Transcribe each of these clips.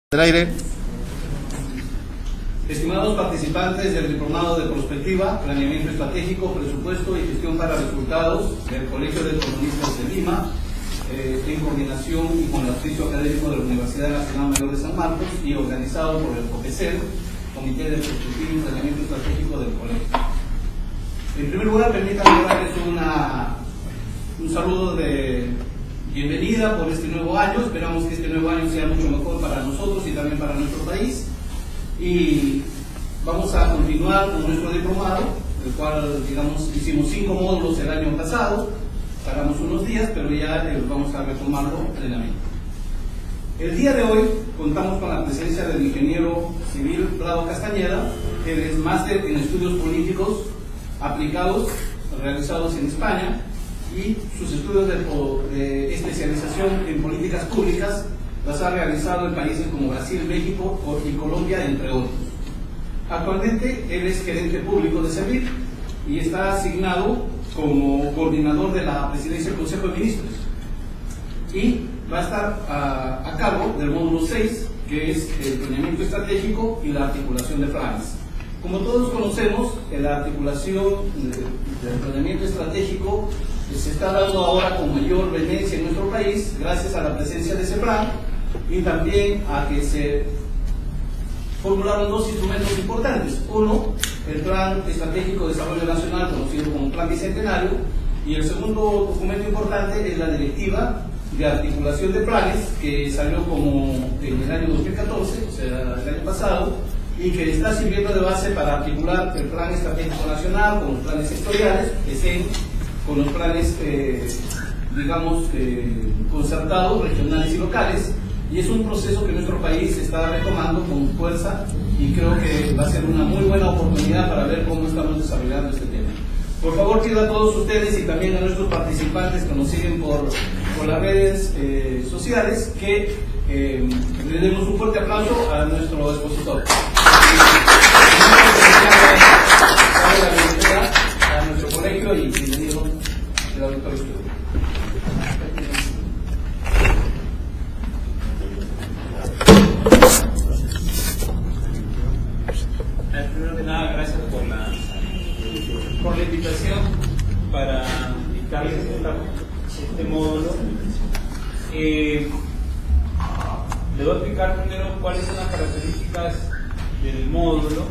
Del aire. Estimados participantes del Diplomado de Prospectiva, Planeamiento Estratégico, Presupuesto y Gestión para Resultados del Colegio de Economistas de Lima, en coordinación y con el auspicio académico de la Universidad Nacional Mayor de San Marcos y organizado por el COPECEL, Comité de Prospectiva y Planeamiento Estratégico del Colegio. En primer lugar, permítanme darles un saludo de bienvenida por este nuevo año. Esperamos que este nuevo año sea mucho mejor para nosotros y también para nuestro país. Y vamos a continuar con nuestro diplomado, el cual, digamos, hicimos 5 módulos el año pasado, paramos unos días, pero ya vamos a retomarlo plenamente. El día de hoy contamos con la presencia del ingeniero civil Prado Castañeda, que es máster en estudios políticos aplicados realizados en España, y sus estudios de especialización en políticas públicas las ha realizado en países como Brasil, México y Colombia, entre otros. Actualmente él es gerente público de Servir y está asignado como coordinador de la presidencia del Consejo de Ministros, y va a estar a cargo del módulo 6, que es el planeamiento estratégico y la articulación de planes. Como todos conocemos, la articulación del planeamiento estratégico se está dando ahora con mayor vehemencia en nuestro país gracias a la presencia de CEPLAN y también a que se formularon 2 instrumentos importantes. Uno, el Plan Estratégico de Desarrollo Nacional, conocido como Plan Bicentenario, y el segundo documento importante es la Directiva de Articulación de Planes, que salió como en el año 2014, o sea, el año pasado, y que está sirviendo de base para articular el Plan Estratégico Nacional con los planes sectoriales, con los planes, digamos, concertados, regionales y locales, y es un proceso que nuestro país está retomando con fuerza, y creo que va a ser una muy buena oportunidad para ver cómo estamos desarrollando este tema. Por favor, pido a todos ustedes y también a nuestros participantes que nos siguen por las redes sociales que le demos un fuerte aplauso a nuestro expositor. A nuestro colegio y bienvenido al auditorio. Primero que nada, gracias por la invitación para dictarles este módulo. Le voy a explicar primero cuáles son las características del módulo,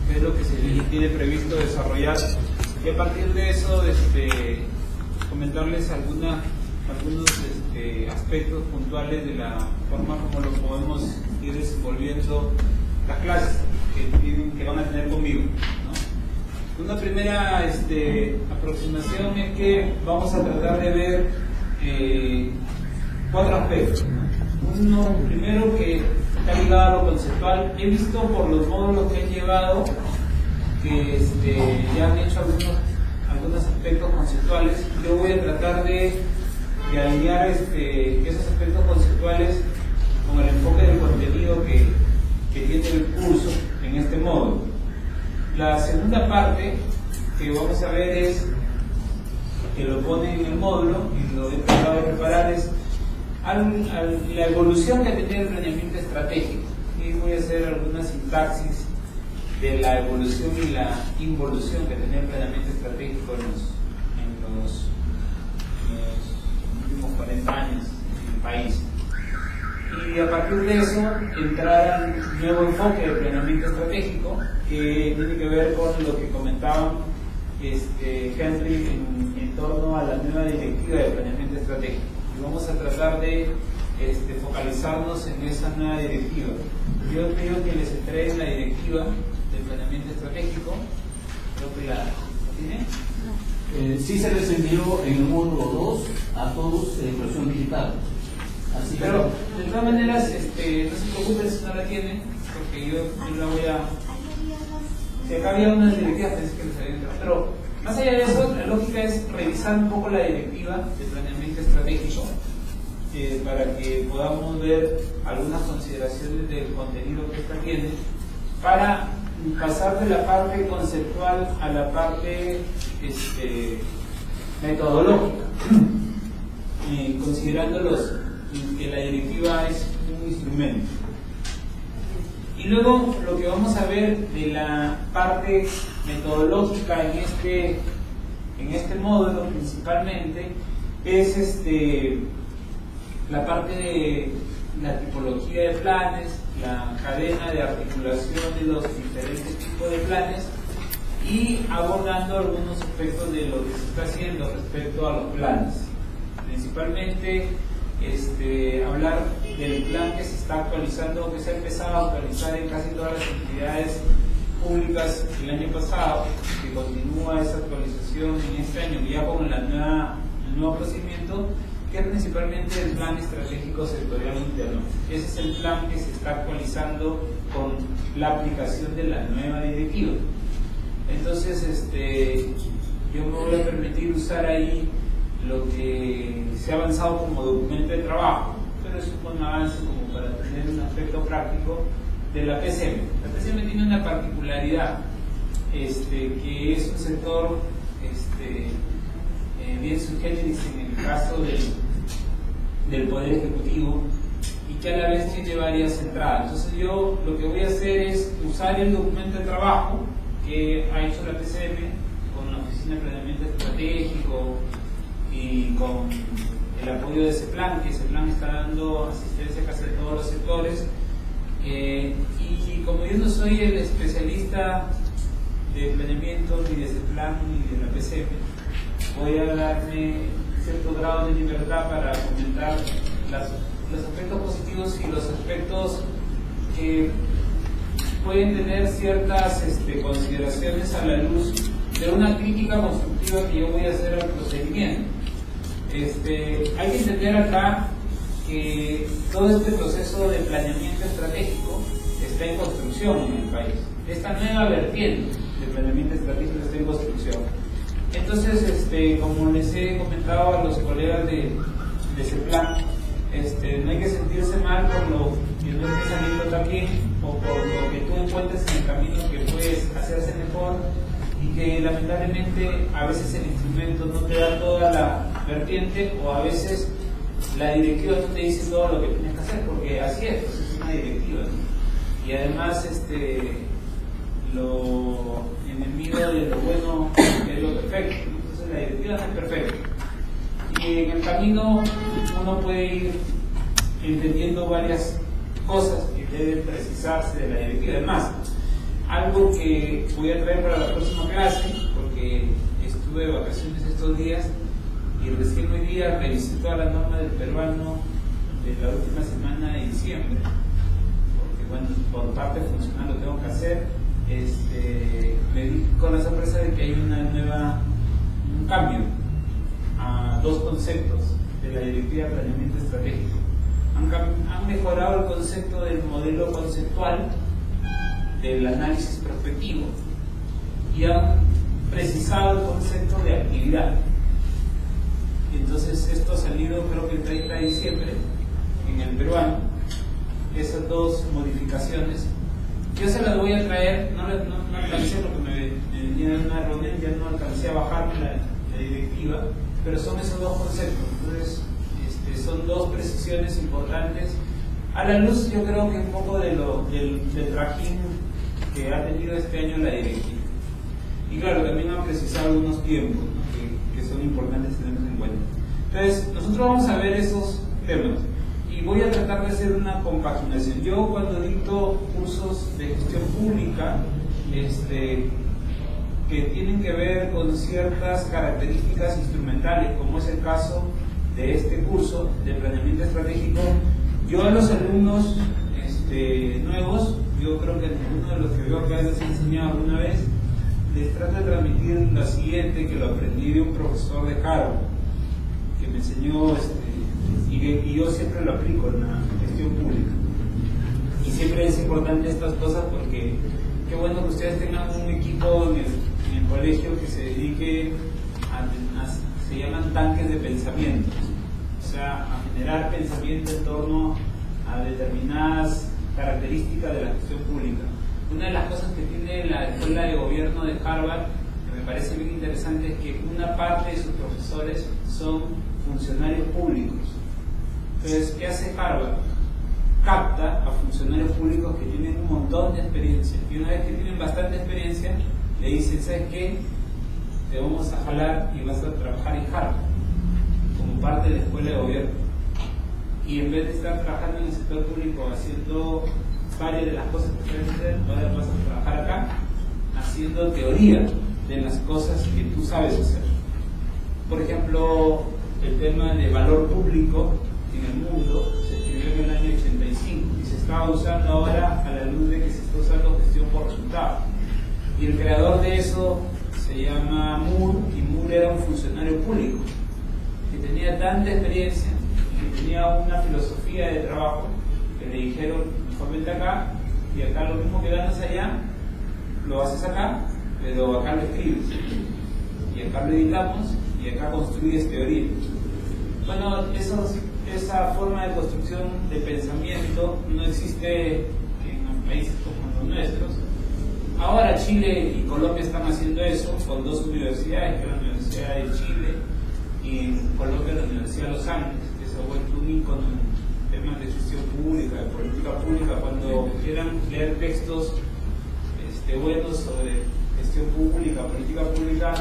qué es lo que se tiene previsto desarrollar, y a partir de eso comentarles algunos aspectos puntuales de la forma como lo podemos ir desenvolviendo las clases que van a tener conmigo, ¿no? Una primera aproximación es que vamos a tratar de ver 4 aspectos, ¿no? Uno primero que está ligado a lo conceptual. He visto por los módulos que he llevado que ya han hecho algunos aspectos conceptuales. Yo voy a tratar de alinear esos aspectos conceptuales con el enfoque del contenido que tiene el curso en este módulo. La segunda parte que vamos a ver es, que lo pone en el módulo y lo he tratado de preparar, es la evolución que ha tenido el planeamiento estratégico, y voy a hacer alguna sintaxis de la evolución y la involución que tenía el planeamiento estratégico en los últimos 40 años en el país, y a partir de eso entrar al nuevo enfoque del planeamiento estratégico, que tiene que ver con lo que comentaba Henry en torno a la nueva directiva de planeamiento estratégico. Y vamos a tratar de focalizarnos en esa nueva directiva. Yo creo que les entreguen la directiva del planeamiento estratégico. Creo que la tiene. Sí se les envió en el módulo 2 a todos en versión digital. Así que, pero de todas maneras, no se preocupen si no la tienen, porque yo la voy a... Si acá había unas directivas, pensé que les había entrado. Pero más allá de eso, la lógica es revisar un poco la directiva de planeamiento estratégico, para que podamos ver algunas consideraciones del contenido que esta tiene, para pasar de la parte conceptual a la parte metodológica, considerando que la directiva es un instrumento. Y luego lo que vamos a ver de la parte metodológica en este módulo principalmente es la parte de la tipología de planes, la cadena de articulación de los diferentes tipos de planes y abordando algunos aspectos de lo que se está haciendo respecto a los planes. Principalmente hablar del plan que se está actualizando, que se ha empezado a actualizar en casi todas las entidades públicas el año pasado, que continúa esa actualización en este año ya con el nuevo procedimiento, que es principalmente el plan estratégico sectorial interno. Ese es el plan que se está actualizando con la aplicación de la nueva directiva. Entonces, yo me voy a permitir usar ahí lo que se ha avanzado como documento de trabajo, pero es un buen avance como para tener un aspecto práctico de la PCM. La PCM tiene una particularidad, que es un sector bien sui generis en el caso del Poder Ejecutivo y que a la vez tiene varias entradas. Entonces yo lo que voy a hacer es usar el documento de trabajo que ha hecho la PCM con la Oficina de Planeamiento Estratégico y con el apoyo de ese plan, que ese plan está dando asistencia casi a todos los sectores. Y como yo no soy el especialista de planeamiento ni de ese plan ni de la PCM, voy a darme cierto grado de libertad para comentar los aspectos positivos y los aspectos que pueden tener ciertas consideraciones a la luz de una crítica constructiva que yo voy a hacer al procedimiento. Hay que entender acá que todo este proceso de planeamiento estratégico está en construcción en el país. Esta nueva vertiente de planeamiento estratégico está en construcción. Entonces, como les he comentado a los colegas de ese plan, no hay que sentirse mal por lo que no esté saliendo tan bien o por lo que tú encuentres en el camino que puedes hacerse mejor y que lamentablemente a veces el instrumento no te da toda la vertiente o a veces la directiva no te dice todo lo que tienes que hacer, porque así es, pues es una directiva, ¿no? Y además lo enemigo de lo bueno es lo perfecto, ¿no? Entonces la directiva no es perfecta y en el camino uno puede ir entendiendo varias cosas que deben precisarse de la directiva. Además, algo que voy a traer para la próxima clase, porque estuve de vacaciones estos días y recién hoy día revisé toda la norma del peruano de la última semana de diciembre, porque bueno, por parte funcional lo tengo que hacer. Me di con la sorpresa de que hay un cambio a dos conceptos de la directiva de planeamiento estratégico. Han mejorado el concepto del modelo conceptual del análisis prospectivo y han precisado el concepto de actividad. Entonces esto ha salido creo que el 30 de diciembre en el peruano, esas dos modificaciones. Yo se las voy a traer, no alcancé porque me venía de una reunión, ya no alcancé a bajar la directiva, pero son esos dos conceptos. Entonces son dos precisiones importantes a la luz, yo creo que un poco del trajín que ha tenido este año la directiva. Y claro, también han precisado algunos tiempos, ¿no? que son importantes tenerlos en cuenta. Entonces, nosotros vamos a ver esos temas y voy a tratar de hacer una compaginación. Yo cuando dicto cursos de gestión pública que tienen que ver con ciertas características instrumentales, como es el caso de este curso de planeamiento estratégico, yo a los alumnos nuevos, yo creo que ninguno de los que veo acá les he enseñado alguna vez, les trato de transmitir lo siguiente, que lo aprendí de un profesor de Harvard que me enseñó y yo siempre lo aplico en la gestión pública y siempre es importante estas cosas porque qué bueno que ustedes tengan un equipo en el colegio que se dedique se llaman tanques de pensamiento, o sea, a generar pensamiento en torno a determinadas características de la gestión pública. Una de las cosas que tiene la Escuela de Gobierno de Harvard, que me parece bien interesante, es que una parte de sus profesores son funcionarios públicos. Entonces, ¿qué hace Harvard? Capta a funcionarios públicos políticos que tienen un montón de experiencia, y una vez que tienen bastante experiencia le dicen, ¿sabes qué? Te vamos a jalar y vas a trabajar en Harvard como parte de la escuela de gobierno, y en vez de estar trabajando en el sector público haciendo varias de las cosas que puedes hacer, ahora vas a trabajar acá haciendo teoría de las cosas que tú sabes hacer. Por ejemplo, el tema de valor público en el mundo se escribió en el año 85 y se estaba usando ahora a la luz de que se está usando gestión por resultado. Y el creador de eso se llama Moore, y Moore era un funcionario público que tenía tanta experiencia y que tenía una filosofía de trabajo que le dijeron, mejor vente acá, y acá lo mismo que ganas allá lo haces acá, pero acá lo escribes y acá lo editamos y acá construyes teoría. Bueno, esa forma de construcción de pensamiento no existe en países como los nuestros. Ahora Chile y Colombia están haciendo eso con dos universidades, que es la Universidad de Chile y en Colombia la Universidad de Los Ángeles, que se ha vuelto un ícono en temas de gestión pública, de política pública. Cuando quieran leer textos buenos sobre gestión pública, política pública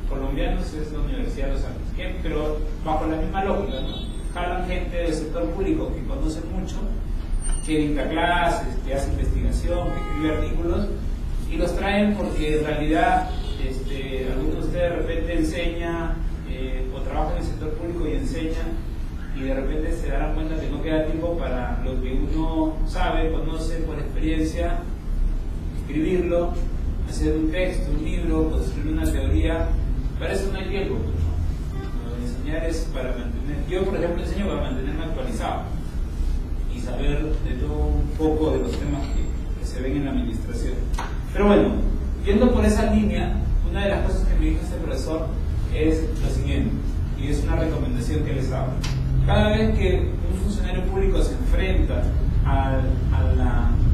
colombianos, es la Universidad de Los Ángeles, pero bajo la misma lógica, ¿no? Jalan gente del sector público que conoce mucho, que dicta clases, que hace investigación, que escribe artículos, y los traen porque en realidad algunos de ustedes de repente enseña o trabaja en el sector público y enseña, y de repente se darán cuenta que no queda tiempo para lo que uno sabe, conoce por experiencia, escribirlo, hacer un texto, un libro, construir una teoría. Para eso no hay tiempo, ¿no? Enseñar es para mantener. Yo, por ejemplo, enseño para mantenerme actualizado y saber de todo un poco de los temas que se ven en la administración. Pero bueno, yendo por esa línea, una de las cosas que me dijo este profesor es lo siguiente, y es una recomendación que les hago. Cada vez que un funcionario público se enfrenta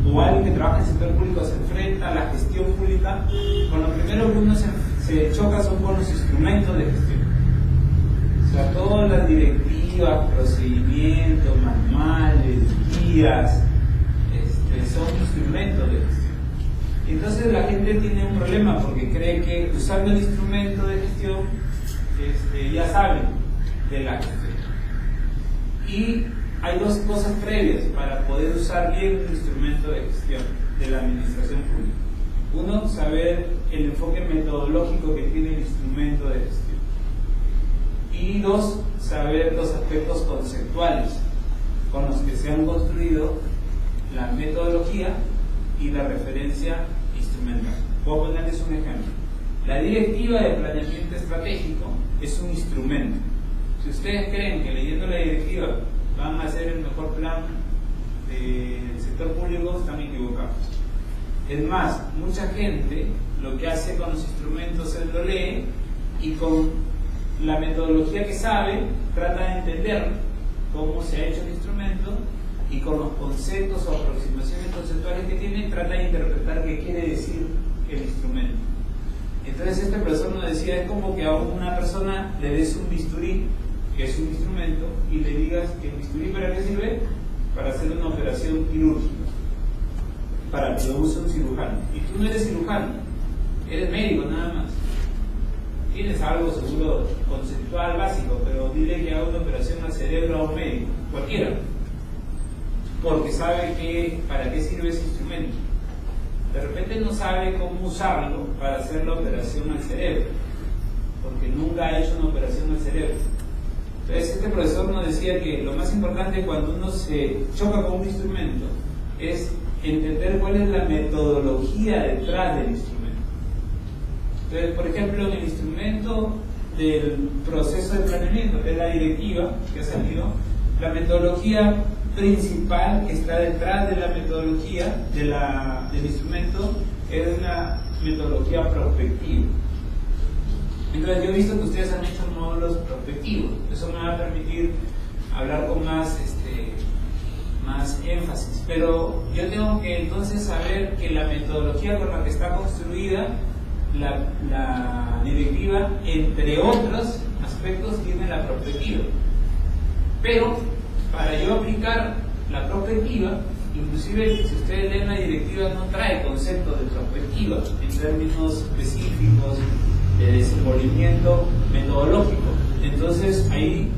o alguien que trabaja en el sector público se enfrenta a la gestión pública, con lo primero que uno se choca son con los instrumentos de gestión. O sea, todas las directivas, procedimientos, manuales, guías, son instrumentos de gestión. Y entonces la gente tiene un problema porque cree que usando el instrumento de gestión ya saben de la gestión. Y hay dos cosas previas para poder usar bien un instrumento de gestión de la administración pública. Uno, saber el enfoque metodológico que tiene el instrumento de gestión. Y dos, saber los aspectos conceptuales con los que se han construido la metodología y la referencia instrumental. Voy a ponerles un ejemplo. La directiva de planeamiento estratégico es un instrumento. Si ustedes creen que leyendo la directiva van a hacer el mejor plan del sector público, están equivocados. Es más, mucha gente lo que hace con los instrumentos es lo lee y con la metodología que sabe trata de entender cómo se ha hecho el instrumento, y con los conceptos o aproximaciones conceptuales que tiene trata de interpretar qué quiere decir el instrumento. Entonces este profesor nos decía, es como que a una persona le des un bisturí, que es un instrumento, y le digas que el bisturí ¿para qué sirve? Para hacer una operación quirúrgica, para que lo use un cirujano. Y tú no eres cirujano, eres médico nada más. Tienes algo seguro conceptual básico, pero dile que haga una operación al cerebro a un médico, cualquiera, porque sabe para qué sirve ese instrumento. De repente no sabe cómo usarlo para hacer la operación al cerebro, porque nunca ha hecho una operación al cerebro. Entonces este profesor nos decía que lo más importante cuando uno se choca con un instrumento es entender cuál es la metodología detrás del instrumento. Entonces, por ejemplo, en el instrumento del proceso de planeamiento, que es la directiva que ha salido, la metodología principal que está detrás de la metodología del instrumento es una metodología prospectiva. Entonces yo he visto que ustedes han hecho módulos prospectivos, eso me va a permitir hablar con más énfasis, pero yo tengo que entonces saber que la metodología con la que está construida la directiva, entre otros aspectos, tiene la prospectiva. Pero para yo aplicar la prospectiva inclusive si ustedes leen la directiva no trae conceptos de prospectiva en términos específicos de desenvolvimiento metodológico. Entonces ahí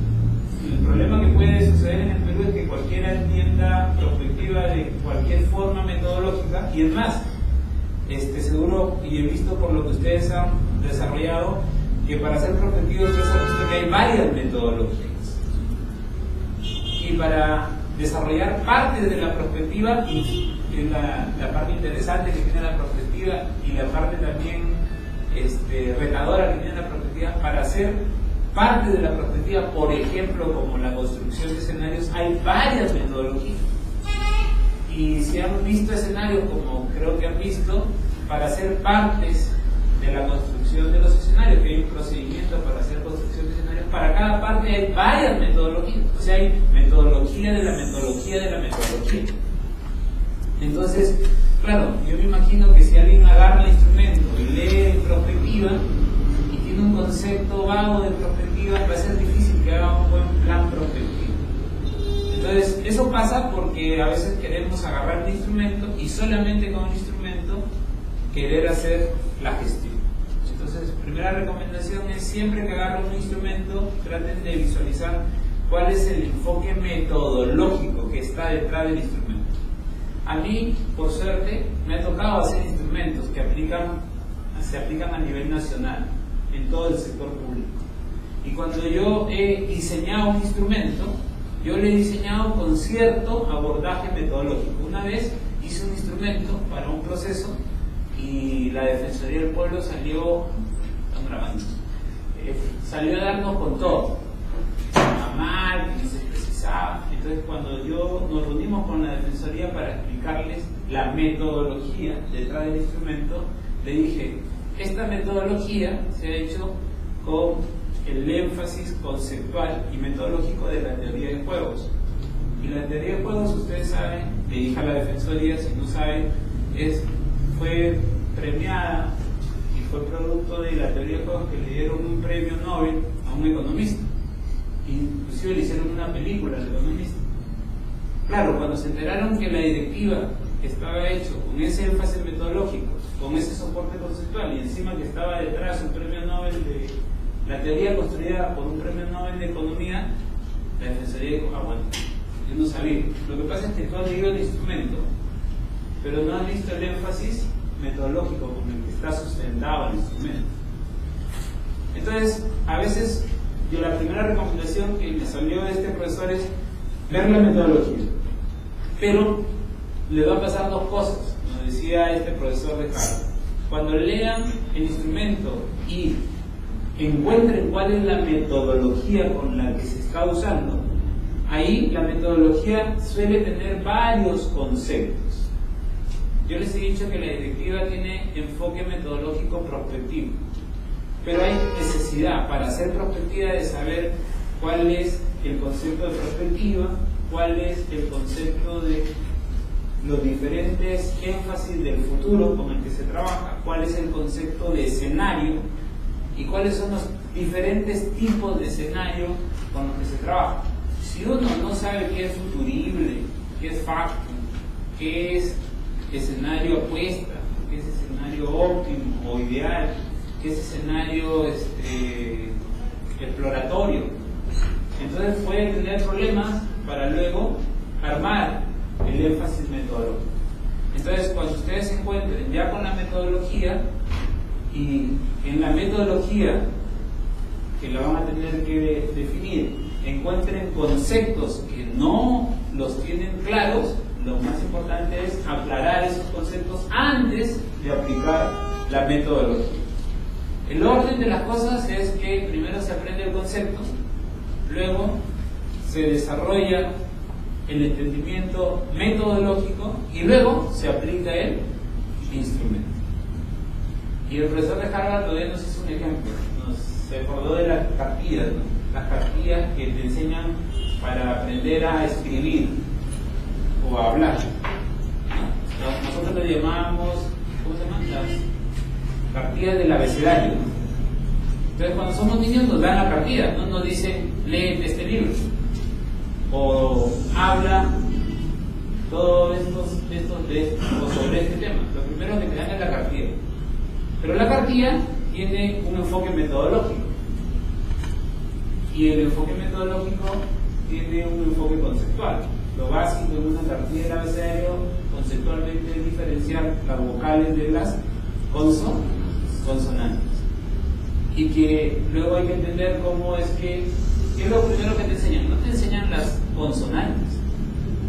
el problema que puede suceder en el Perú es que cualquiera entienda prospectiva de cualquier forma metodológica, y es más, seguro, y he visto por lo que ustedes han desarrollado, que para hacer prospectiva ustedes han visto que hay varias metodologías, y para desarrollar parte de la prospectiva, y la parte interesante que tiene la prospectiva y la parte también retadora que tiene la prospectiva, para hacer parte de la prospectiva, por ejemplo, como la construcción de escenarios, hay varias metodologías. Y si han visto escenarios, como creo que han visto, para hacer partes de la construcción de los escenarios, que hay un procedimiento para hacer construcción de escenarios, para cada parte hay varias metodologías. O sea, hay metodología de la metodología de la metodología. Entonces, claro, yo me imagino que si alguien agarra el instrumento y lee prospectiva y tiene un concepto vago de prospectiva, va a ser difícil que haga un buen plan prospectivo. Entonces, eso pasa porque a veces queremos agarrar un instrumento y solamente con un instrumento querer hacer la gestión. Entonces, primera recomendación es siempre que agarren un instrumento, traten de visualizar cuál es el enfoque metodológico que está detrás del instrumento. A mí, por suerte, me ha tocado hacer instrumentos que se aplican a nivel nacional, en todo el sector público. Y cuando yo he diseñado un instrumento, yo lo he diseñado con cierto abordaje metodológico. Una vez hice un instrumento para un proceso y la Defensoría del Pueblo salió a darnos con todo, a mal, que no se precisaba. Entonces, cuando nos reunimos con la Defensoría para explicarles la metodología detrás del instrumento, le dije, esta metodología se ha hecho con el énfasis conceptual y metodológico de la teoría de juegos. Y la teoría de juegos, ustedes saben, le dije a la Defensoría, si no saben, fue premiada y fue producto de la teoría de juegos que le dieron un premio Nobel a un economista. Inclusive le hicieron una película al economista. Claro, cuando se enteraron que la directiva estaba hecho con ese énfasis metodológico, con ese soporte conceptual, y encima que estaba detrás un premio Nobel de la teoría construida por un premio Nobel de Economía, la Defensoría dijo, bueno, yo no sabía. Lo que pasa es que tú has leído el instrumento, pero no has visto el énfasis metodológico con el que está sustentado el instrumento. Entonces, a veces, la primera recomendación que me salió de este profesor es ver la metodología. Pero le va a pasar dos cosas, nos decía este profesor de Harvard. Cuando lean el instrumento y encuentren cuál es la metodología con la que se está usando, ahí la metodología suele tener varios conceptos. Yo les he dicho que la directiva tiene enfoque metodológico prospectivo, pero hay necesidad para hacer prospectiva de saber cuál es el concepto de prospectiva, cuál es el concepto de los diferentes énfasis del futuro con el que se trabaja, cuál es el concepto de escenario y cuáles son los diferentes tipos de escenario con los que se trabaja. Si uno no sabe qué es futurible, qué es factum, qué es escenario apuesta, qué es escenario óptimo o ideal, qué es escenario exploratorio, entonces puede tener problemas para luego armar el énfasis metodológico. Entonces, cuando ustedes se encuentren ya con la metodología, y en la metodología que la van a tener que definir, encuentren conceptos que no los tienen claros, lo más importante es aclarar esos conceptos antes de aplicar la metodología. El orden de las cosas es que primero se aprende el concepto, luego se desarrolla el entendimiento metodológico y luego se aplica el instrumento. Y el profesor de Harvard todavía nos hizo un ejemplo, se acordó de las cartillas, ¿no? Las cartillas que te enseñan para aprender a escribir o a hablar. Nosotros le llamábamos, ¿cómo se llaman? Las cartillas del abecedario. Entonces, cuando somos niños nos dan la cartilla, no nos dicen léete este libro o habla todos o sobre este tema. Lo primero que te dan es la cartilla. Pero la cartilla tiene un enfoque metodológico. Y el enfoque metodológico tiene un enfoque conceptual. Lo básico en una cartilla del abecedario conceptualmente es diferenciar las vocales de las consonantes. Y que luego hay que entender cómo es que, ¿qué es lo primero que te enseñan? No te enseñan las consonantes.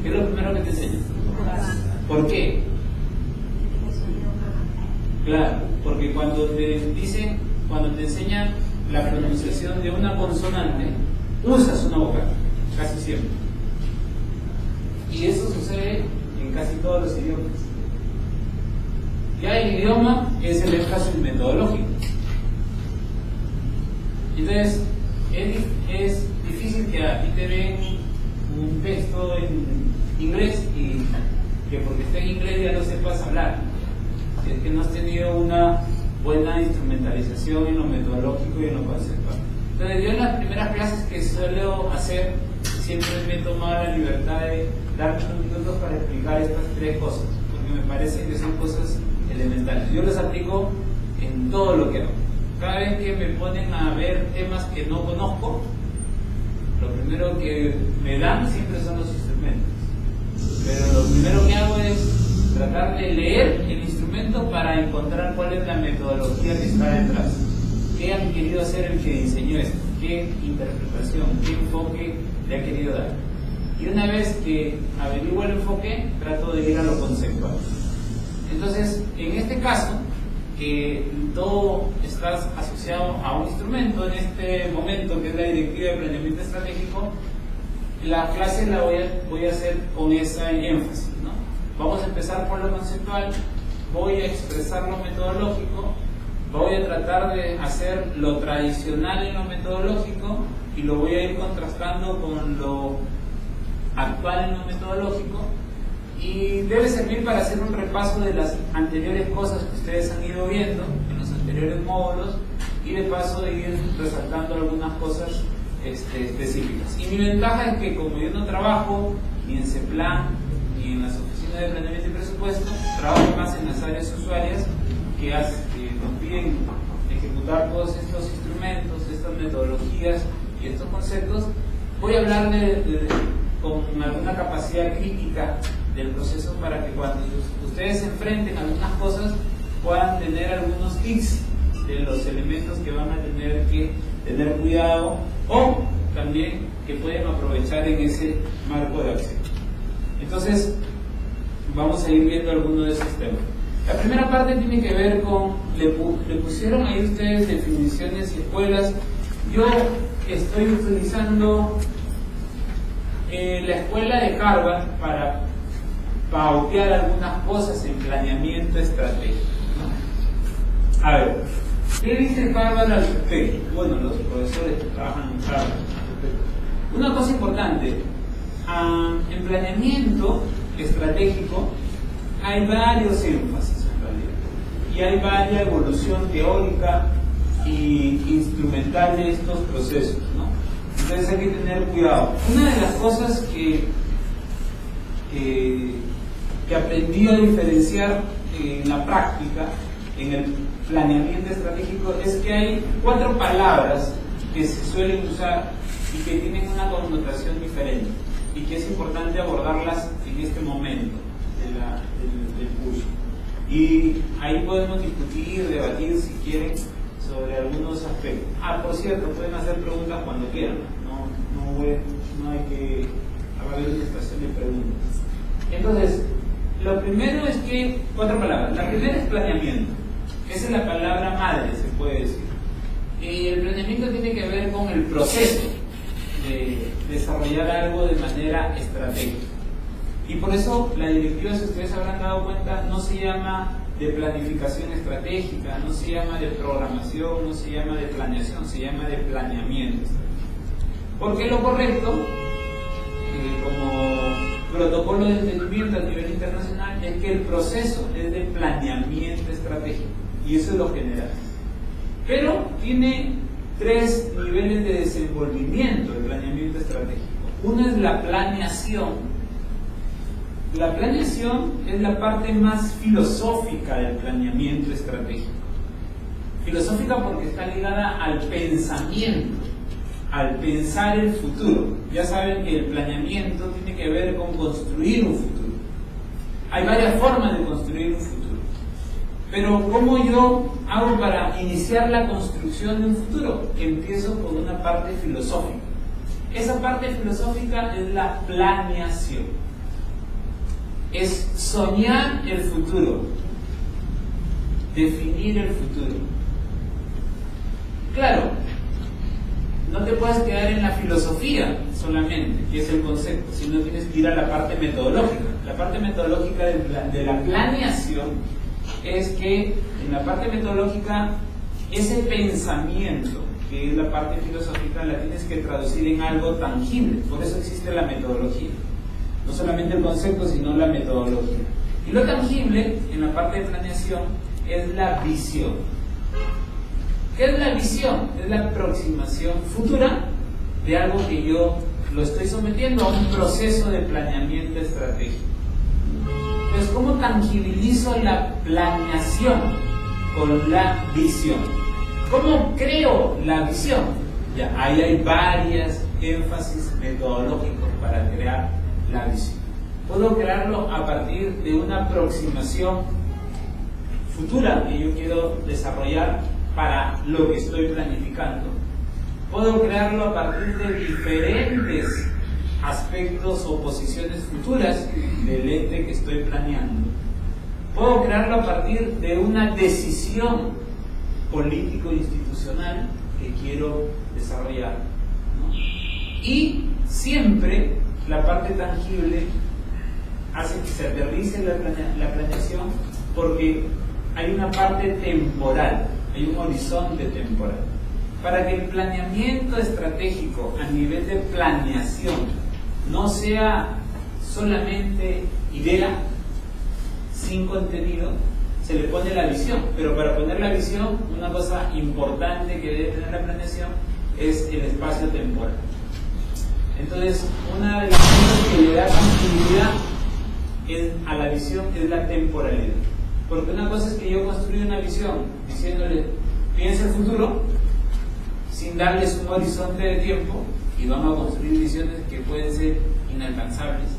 ¿Qué es lo primero que te enseñan? ¿Por qué? Claro, porque cuando te enseñan la pronunciación de una consonante, usas una vocal, casi siempre. Y eso sucede en casi todos los idiomas. Ya el idioma es el énfasis metodológico. Entonces, es difícil que a ti te den un texto en inglés y que porque esté en inglés ya no sepas hablar. Si es que no has tenido una buena instrumentalización en lo metodológico y en lo conceptual. Entonces, yo en las primeras clases que suelo hacer, siempre me he tomado la libertad de darme unos minutos para explicar estas tres cosas, porque me parece que son cosas elementales. Yo las aplico en todo lo que hago. Cada vez que me ponen a ver temas que no conozco, lo primero que me dan siempre son los instrumentos. Pero lo primero que hago es tratar de leer el instrumento para encontrar cuál es la metodología que está detrás. ¿Qué han querido hacer el que diseñó esto? ¿Qué interpretación, qué enfoque le ha querido dar? Y una vez que averiguo el enfoque, trato de ir a lo conceptual. Entonces, en este caso, que todo está asociado a un instrumento, en este momento que es la Directiva de Planeamiento Estratégico, la clase la voy a hacer con ese énfasis, ¿no? Vamos a empezar por lo conceptual, voy a expresar lo metodológico, voy a tratar de hacer lo tradicional en lo metodológico y lo voy a ir contrastando con lo actual en lo metodológico, y debe servir para hacer un repaso de las anteriores cosas que ustedes han ido viendo en los anteriores módulos y de paso de ir resaltando algunas cosas específicas. Y mi ventaja es que como yo no trabajo ni en CEPLAN ni en las oficinas de planeamiento y presupuesto, trabajo más en las áreas usuarias que nos piden ejecutar todos estos instrumentos, estas metodologías y estos conceptos. Voy a hablar con alguna capacidad crítica del proceso para que cuando ustedes se enfrenten a algunas cosas puedan tener algunos tips de los elementos que van a tener que tener cuidado o también que pueden aprovechar en ese marco de acción. Entonces vamos a ir viendo algunos de esos temas. La primera parte tiene que ver con, le pusieron ahí ustedes definiciones y escuelas. Yo estoy utilizando la escuela de Harvard para pautear algunas cosas en planeamiento estratégico, ¿no? A ver, ¿qué dice Harvard al respecto? Bueno, los profesores que trabajan en Harvard. Una cosa importante, en planeamiento estratégico hay varios énfasis en realidad, y hay varias evolución teórica y instrumental de estos procesos, ¿no? Entonces hay que tener cuidado. Una de las cosas que aprendí a diferenciar en la práctica, en el planeamiento estratégico, es que hay 4 palabras que se suelen usar y que tienen una connotación diferente y que es importante abordarlas en este momento del curso. Y ahí podemos discutir, debatir si quieren sobre algunos aspectos. Por cierto, pueden hacer preguntas cuando quieran, no hay que haber una estación de preguntas. Entonces, lo primero es que, 4 palabras. La primera es planeamiento. Esa es la palabra madre, se puede decir. Y el planeamiento tiene que ver con el proceso de desarrollar algo de manera estratégica. Y por eso la directiva, si ustedes habrán dado cuenta, no se llama de planificación estratégica, no se llama de programación, no se llama de planeación, se llama de planeamiento. Porque lo correcto, como protocolo de entendimiento a nivel internacional, es que el proceso es de planeamiento estratégico, y eso es lo general. Pero tiene 3 niveles de desenvolvimiento del planeamiento estratégico. Uno es la planeación, La planeación es la parte más filosófica del planeamiento estratégico. Filosófica porque está ligada al pensamiento, al pensar el futuro. Ya saben que el planeamiento tiene que ver con construir un futuro. Hay varias formas de construir un futuro. Pero ¿cómo yo hago para iniciar la construcción de un futuro? Empiezo por una parte filosófica. Esa parte filosófica es la planeación. Es soñar el futuro, definir el futuro. Claro, no te puedes quedar en la filosofía solamente, que es el concepto, sino tienes que ir a la parte metodológica. La parte metodológica de la planeación es que en la parte metodológica ese pensamiento, que es la parte filosófica, la tienes que traducir en algo tangible. Por eso existe la metodología. No solamente el concepto, sino la metodología. Y lo tangible en la parte de planeación es la visión. ¿Qué es la visión? Es la aproximación futura de algo que yo lo estoy sometiendo a un proceso de planeamiento estratégico. Entonces, ¿cómo tangibilizo la planeación? Con la visión. ¿Cómo creo la visión? Ya, ahí hay varias énfasis metodológicos para crear la visión. Puedo crearlo a partir de una aproximación futura que yo quiero desarrollar para lo que estoy planificando. Puedo crearlo a partir de diferentes aspectos o posiciones futuras del ente que estoy planeando. Puedo crearlo a partir de una decisión político-institucional que quiero desarrollar, ¿no? Y siempre la parte tangible hace que se aterrice la planeación porque hay una parte temporal, hay un horizonte temporal. Para que el planeamiento estratégico a nivel de planeación no sea solamente idea sin contenido, se le pone la visión. Pero para poner la visión, una cosa importante que debe tener la planeación es el espacio temporal. Entonces, una de las cosas que le da tangibilidad a la visión es la temporalidad. Porque una cosa es que yo construyo una visión diciéndole, piensa el futuro, sin darles un horizonte de tiempo, y vamos a construir visiones que pueden ser inalcanzables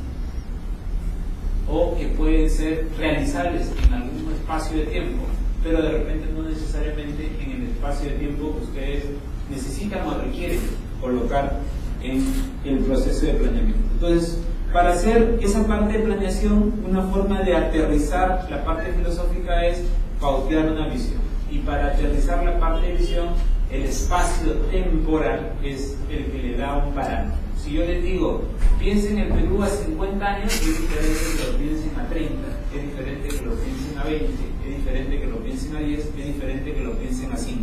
o que pueden ser realizables en algún espacio de tiempo, pero de repente no necesariamente en el espacio de tiempo que ustedes necesitan o requieren colocar en el proceso de planeamiento. Entonces, para hacer esa parte de planeación, una forma de aterrizar la parte filosófica es pautear una visión. Y para aterrizar la parte de visión, el espacio temporal es el que le da un parámetro. Si yo les digo, piensen en el Perú a 50 años, es diferente que lo piensen a 30, es diferente que lo piensen a 20, es diferente que lo piensen a 10, es diferente que lo piensen a 5.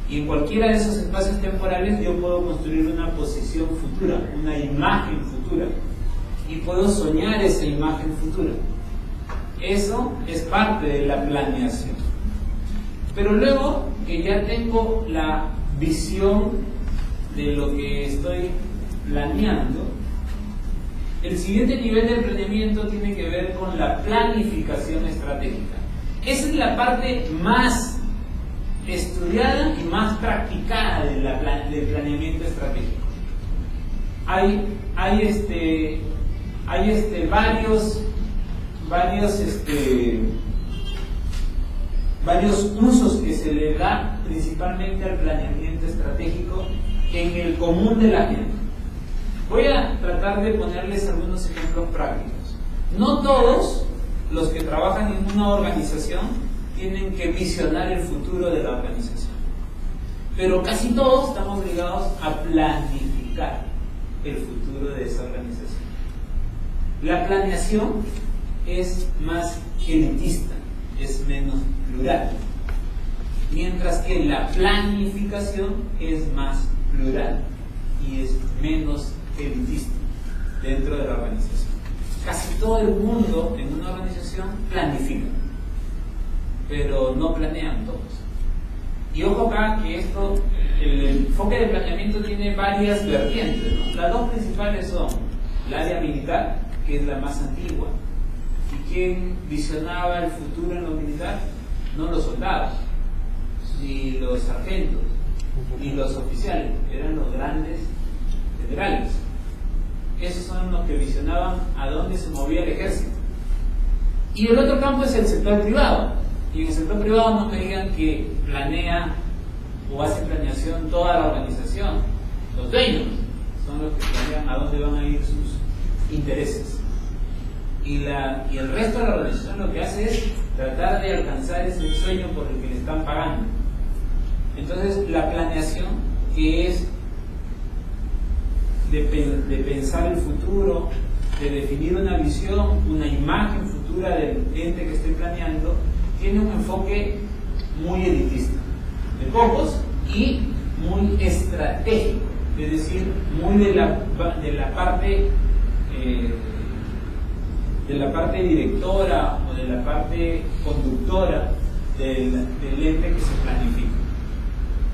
Y en cualquiera de esos espacios temporales yo puedo construir una posición futura, una imagen futura. Y puedo soñar esa imagen futura. Eso es parte de la planeación. Pero luego que ya tengo la visión de lo que estoy planeando, el siguiente nivel de planeamiento tiene que ver con la planificación estratégica. Esa es la parte más estudiada y más practicada del planeamiento estratégico. Hay varios usos que se le da principalmente al planeamiento estratégico en el común de la gente. Voy a tratar de ponerles algunos ejemplos prácticos. No todos los que trabajan en una organización tienen que visionar el futuro de la organización, pero casi todos estamos obligados a planificar el futuro de esa organización. La planeación es más elitista, es menos plural, mientras que la planificación es más plural y es menos elitista dentro de la organización. Casi todo el mundo en una organización planifica, pero no planean todos. Y ojo acá que el enfoque de planeamiento tiene varias vertientes, ¿no? Las dos principales son el área militar, que es la más antigua, ¿Y quién visionaba el futuro en lo militar? No los soldados, ni los sargentos, ni los oficiales, eran los grandes generales. Esos son los que visionaban a dónde se movía el ejército. Y el otro campo es el sector privado. Y en el sector privado no me digan que planea o hace planeación toda la organización. Los dueños son los que planean a dónde van a ir sus intereses. Y el resto de la organización lo que hace es tratar de alcanzar ese sueño por el que le están pagando. Entonces la planeación, que es de pensar el futuro, de definir una visión, una imagen futura del ente que esté planeando, tiene un enfoque muy elitista, de pocos y muy estratégico, es decir, muy de la parte directora o de la parte conductora del ente que se planifica.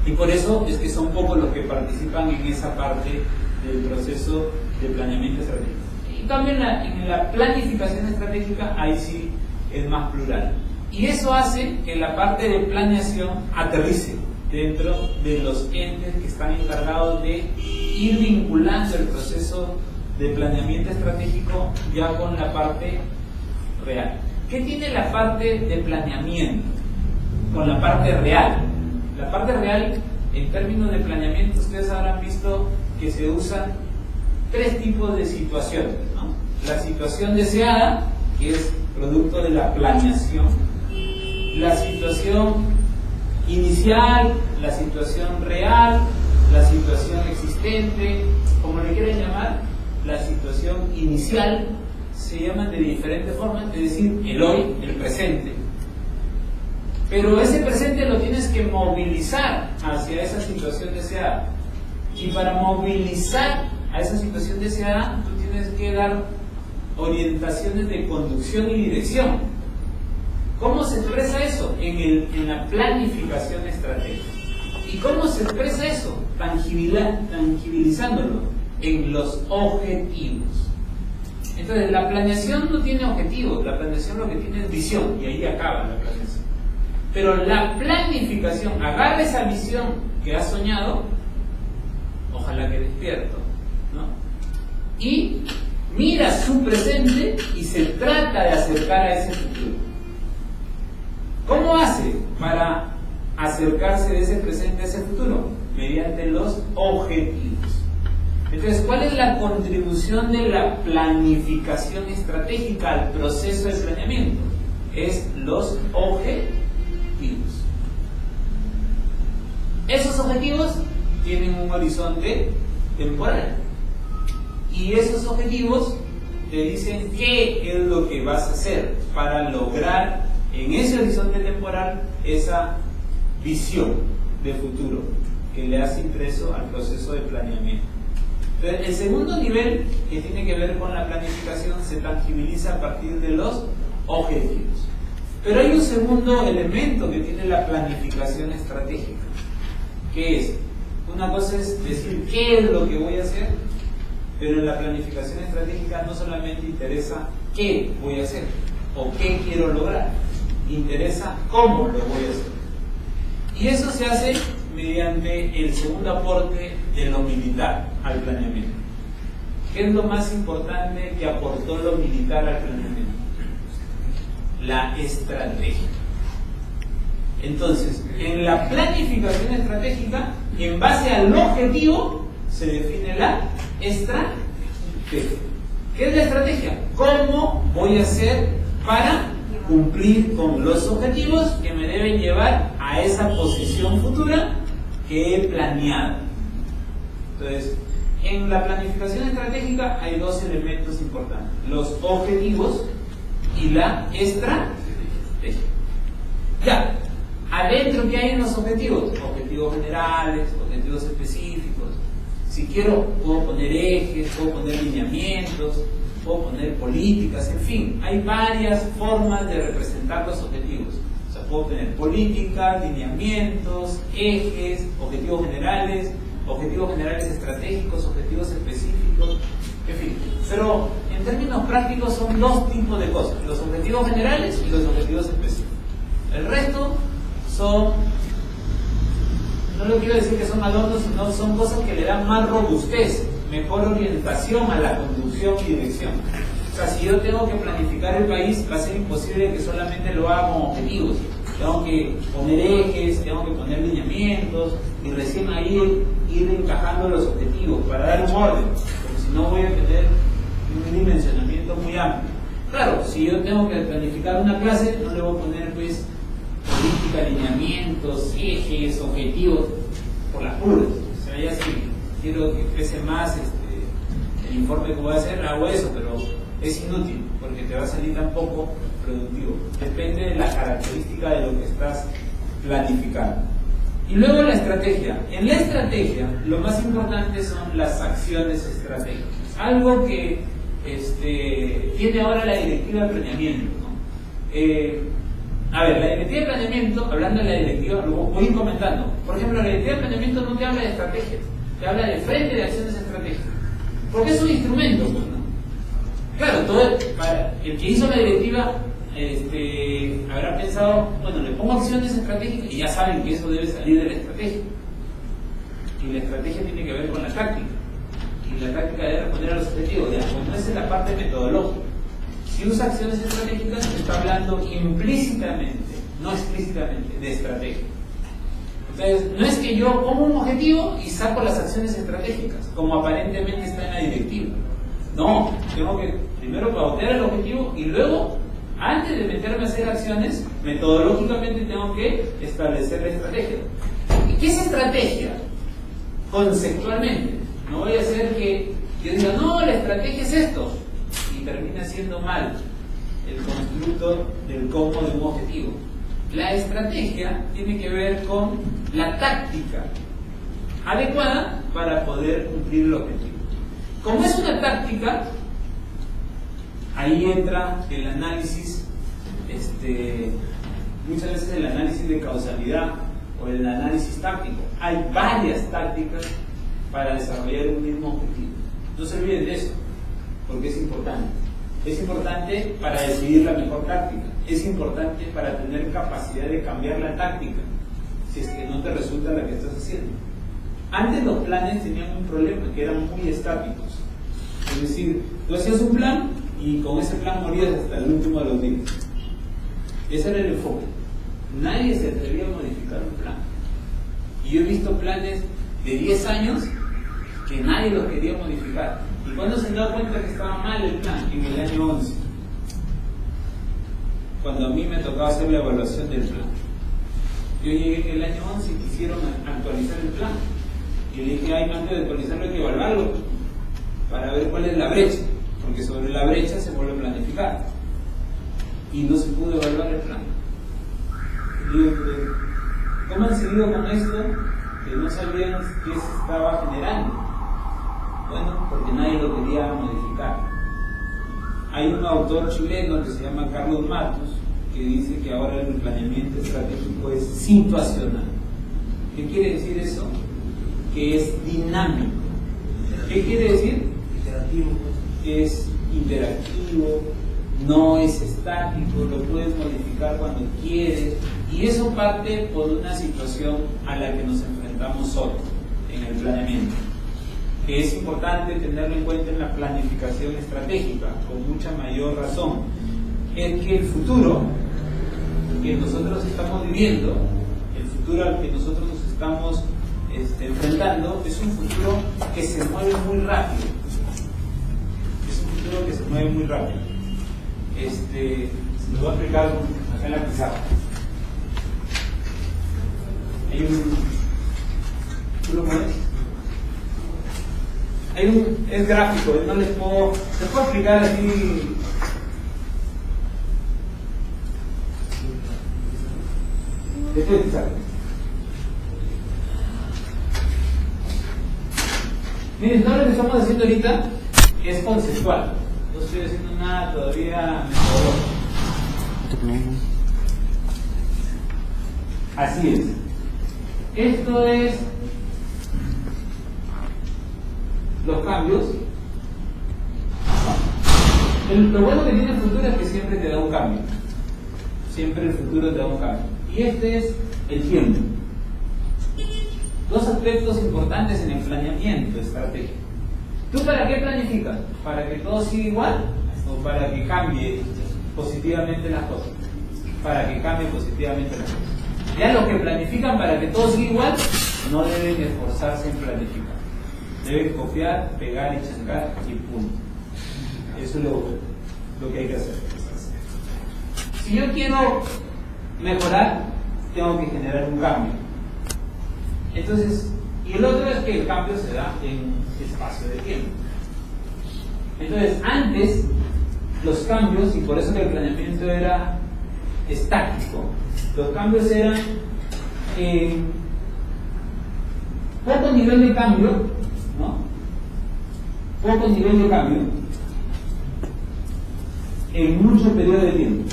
Y por eso es que son pocos los que participan en esa parte del proceso de planeamiento estratégico. En cambio, en la planificación estratégica, ahí sí es más plural. Y eso hace que la parte de planeación aterrice dentro de los entes que están encargados de ir vinculando el proceso de planeamiento estratégico ya con la parte real. ¿Qué tiene la parte de planeamiento con la parte real? La parte real, en términos de planeamiento, ustedes habrán visto que se usan tres tipos de situaciones, ¿no? La situación deseada, que es producto de la planeación; la situación inicial, la situación real, la situación existente, como le quieran llamar. La situación inicial se llaman de diferentes formas, es decir, el hoy, el presente. Pero ese presente lo tienes que movilizar hacia esa situación deseada. Y para movilizar a esa situación deseada, tú tienes que dar orientaciones de conducción y dirección. ¿Cómo se expresa eso? En la planificación estratégica. ¿Y cómo se expresa eso? Tangibilizándolo en los objetivos. Entonces, la planeación no tiene objetivos, la planeación lo que tiene es visión, y ahí acaba la planeación. Pero la planificación, agarra esa visión que has soñado, ojalá que despierto, ¿no? Y mira su presente y se trata de acercar a ese futuro. ¿Cómo hace para acercarse de ese presente a ese futuro? Mediante los objetivos. Entonces, ¿cuál es la contribución de la planificación estratégica al proceso de planeamiento? Es los objetivos. Esos objetivos tienen un horizonte temporal. Y esos objetivos te dicen qué es lo que vas a hacer para lograr en ese horizonte temporal esa visión de futuro que le has impreso al proceso de planeamiento. Entonces, el segundo nivel, que tiene que ver con la planificación, se tangibiliza a partir de los objetivos. Pero hay un segundo elemento que tiene la planificación estratégica, que es, una cosa es decir qué es lo que voy a hacer, pero en la planificación estratégica no solamente interesa qué voy a hacer o qué quiero lograr, interesa cómo lo voy a hacer. Y eso se hace mediante el segundo aporte de lo militar al planeamiento. ¿Qué es lo más importante que aportó lo militar al planeamiento? La estrategia. Entonces, en la planificación estratégica, en base al objetivo, se define la estrategia. ¿Qué es la estrategia? ¿Cómo voy a hacer para cumplir con los objetivos que me deben llevar a esa posición futura que he planeado? Entonces, en la planificación estratégica hay dos elementos importantes: los objetivos y la estrategia. Ya, adentro, ¿qué hay en los objetivos? Objetivos generales, objetivos específicos. Si quiero, puedo poner ejes, puedo poner lineamientos, puedo poner políticas, en fin, hay varias formas de representar los objetivos. O sea, puedo tener políticas, lineamientos, ejes, objetivos generales estratégicos, objetivos específicos. En fin, pero en términos prácticos son dos tipos de cosas: los objetivos generales y los objetivos específicos. El resto son, no lo quiero decir que son adornos, sino son cosas que le dan más robustez, mejor orientación a la conducción y dirección. O sea, si yo tengo que planificar el país, va a ser imposible que solamente lo haga con objetivos. Tengo que poner ejes, tengo que poner lineamientos y recién ahí ir encajando los objetivos para dar un orden, porque si no voy a tener un dimensionamiento muy amplio. Claro, si yo tengo que planificar una clase, no le voy a poner pues política, lineamientos, ejes, objetivos por las puras. O sea, ya si quiero que pese más el informe que voy a hacer, hago eso, pero es inútil porque te va a salir tan poco productivo. Depende de la característica de lo que estás planificando. Y luego la estrategia. En la estrategia, lo más importante son las acciones estratégicas. Algo que tiene ahora la directiva de planeamiento, ¿no? A ver, la directiva de planeamiento, hablando de la directiva, lo voy a ir comentando. Por ejemplo, la directiva de planeamiento no te habla de estrategias, te habla de frente de acciones estratégicas. Porque es un instrumento, pues, ¿no? Claro, para el que hizo la directiva habrá pensado, bueno, le pongo acciones estratégicas y ya saben que eso debe salir de la estrategia. Y la estrategia tiene que ver con la táctica. Y la táctica debe responder a los objetivos. Como esa es la parte metodológica. Si usa acciones estratégicas, está hablando implícitamente, no explícitamente, de estrategia. Entonces, no es que yo pongo un objetivo y saco las acciones estratégicas, como aparentemente está en la directiva. No, tengo que primero pautear el objetivo y luego, antes de meterme a hacer acciones, metodológicamente tengo que establecer la estrategia. ¿Y qué es estrategia? Conceptualmente. No voy a hacer que yo diga, no, la estrategia es esto, y termina siendo mal el constructo del cómo de un objetivo. La estrategia tiene que ver con la táctica adecuada para poder cumplir el objetivo. Como es una táctica, ahí entra el análisis, muchas veces el análisis de causalidad o el análisis táctico. Hay varias tácticas para desarrollar un mismo objetivo. No se olviden de eso, porque es importante. Es importante para decidir la mejor táctica. Es importante para tener capacidad de cambiar la táctica, si es que no te resulta la que estás haciendo. Antes los planes tenían un problema, que eran muy estáticos. Es decir, tú hacías un plan y con ese plan morías hasta el último de los días. Ese era el enfoque. Nadie se atrevía a modificar un plan. Y yo he visto planes de 10 años que nadie los quería modificar. ¿Y cuándo se han dado cuenta que estaba mal el plan? En el año 11. Cuando a mí me tocaba hacer la evaluación del plan. Yo llegué en el año 11 y quisieron actualizar el plan. Y le dije, antes de actualizarlo hay que evaluarlo para ver cuál es la brecha, porque sobre la brecha se vuelve a planificar. Y no se pudo evaluar el plan. Y digo, ¿cómo han seguido con esto que no sabían qué se estaba generando? Bueno, porque nadie lo quería modificar. Hay un autor chileno que se llama Carlos Matos que dice que ahora el planeamiento estratégico es situacional. ¿Qué quiere decir eso? Que es dinámico. ¿Qué quiere decir? Interactivo. Es interactivo, no es estático, lo puedes modificar cuando quieres, y eso parte por una situación a la que nos enfrentamos hoy en el planeamiento, que es importante tenerlo en cuenta en la planificación estratégica, con mucha mayor razón. Es que el futuro que nosotros estamos viviendo, el futuro al que nosotros nos estamos enfrentando, es un futuro que se mueve muy rápido. Es un futuro que se mueve muy rápido. Lo voy a explicar acá en la pizarra. ¿Tú lo pones? Es gráfico, no les puedo explicar así. Después de pizarra. Miren, todo lo que estamos haciendo ahorita es conceptual. No estoy haciendo nada todavía metodológico. Así es. Esto es los cambios Lo bueno que tiene el futuro es que siempre te da un cambio. Siempre el futuro te da un cambio. Y este es el tiempo. Dos aspectos importantes en el planeamiento estratégico. ¿Tú para qué planificas? ¿Para que todo siga igual? ¿O para que cambie positivamente las cosas? Para que cambie positivamente las cosas. Ya los que planifican para que todo siga igual, no deben esforzarse en planificar. Deben copiar, pegar y chancar y punto. Eso es lo que hay que hacer. Si yo quiero mejorar, tengo que generar un cambio. Entonces, y el otro es que el cambio se da en espacio de tiempo. Entonces, antes los cambios, y por eso que el planeamiento era estático, los cambios eran poco nivel de cambio, ¿no? Poco nivel de cambio en mucho periodo de tiempo.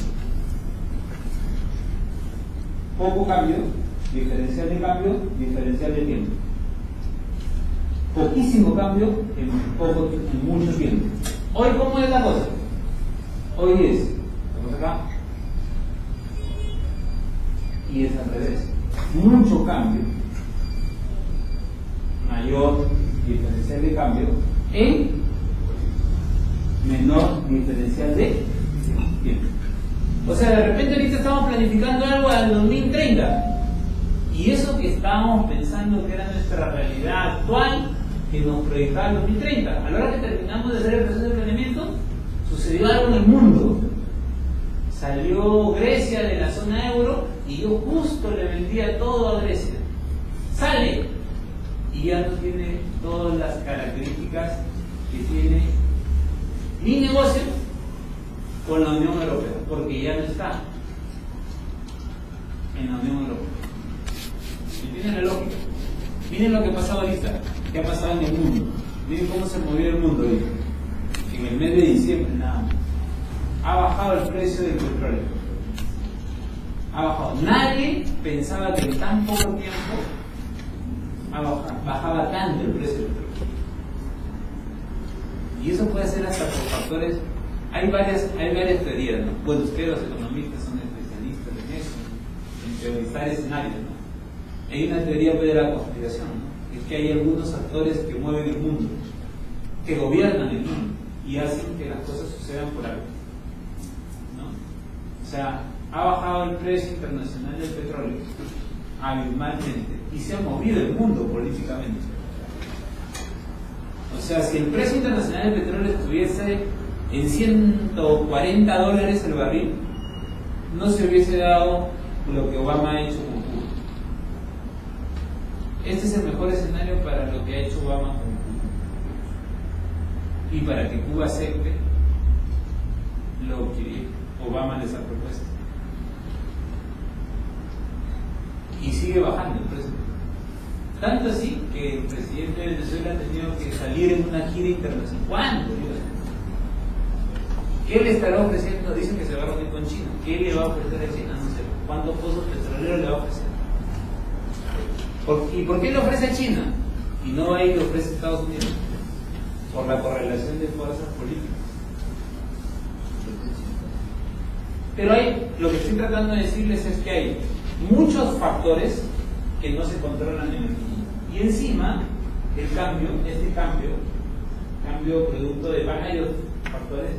Poco cambio, diferencial de cambio, diferencial de tiempo. Poquísimo cambio en mucho tiempo. Hoy, ¿cómo es la cosa? Hoy es, vamos acá, y es al revés. Mucho cambio, mayor diferencial de cambio en menor diferencial de tiempo. O sea, de repente ahorita estamos planificando algo al 2030 y eso que estábamos pensando que era nuestra realidad actual, que nos proyectaba el 2030, a la hora que terminamos de hacer el proceso de planeamiento, sucedió algo en el mundo. Salió Grecia de la zona euro y yo justo le vendía todo a Grecia. Sale y ya no tiene todas las características que tiene mi negocio con la Unión Europea, porque ya no está en la Unión Europea. ¿Entienden la lógica? Miren lo que ha pasado ahorita, qué ha pasado en el mundo. Miren cómo se movió el mundo ahorita. En el mes de diciembre, nada más. Ha bajado el precio del petróleo. Ha bajado. Nadie pensaba que en tan poco tiempo bajaba tanto el precio del petróleo. Y eso puede ser hasta por factores. Hay varias teorías, ¿no? Bueno, ustedes los economistas son especialistas en eso, en teorizar escenarios, ¿no? Hay una teoría de la conspiración, ¿no? Es que hay algunos actores que mueven el mundo, que gobiernan el mundo y hacen que las cosas sucedan por algo, ¿no? O sea, ha bajado el precio internacional del petróleo abismalmente y se ha movido el mundo políticamente. O sea, si el precio internacional del petróleo estuviese en $140 el barril, no se hubiese dado lo que Obama ha hecho con Cuba. Este es el mejor escenario para lo que ha hecho Obama con Cuba y para que Cuba acepte lo que Obama les ha propuesto. Y sigue bajando el precio. Tanto así que el presidente de Venezuela ha tenido que salir en una gira internacional. ¿Cuándo? ¿Qué le estará ofreciendo? Dicen que se va a reunir con China. ¿Qué le va a ofrecer a China? No sé. ¿Cuántos pozos petroleros le va a ofrecer? ¿Y por qué le ofrece a China? Y no ahí le ofrece a Estados Unidos. Por la correlación de fuerzas políticas. Pero lo que estoy tratando de decirles es que hay muchos factores que no se controlan en el mundo. Y encima, este cambio producto de varios factores,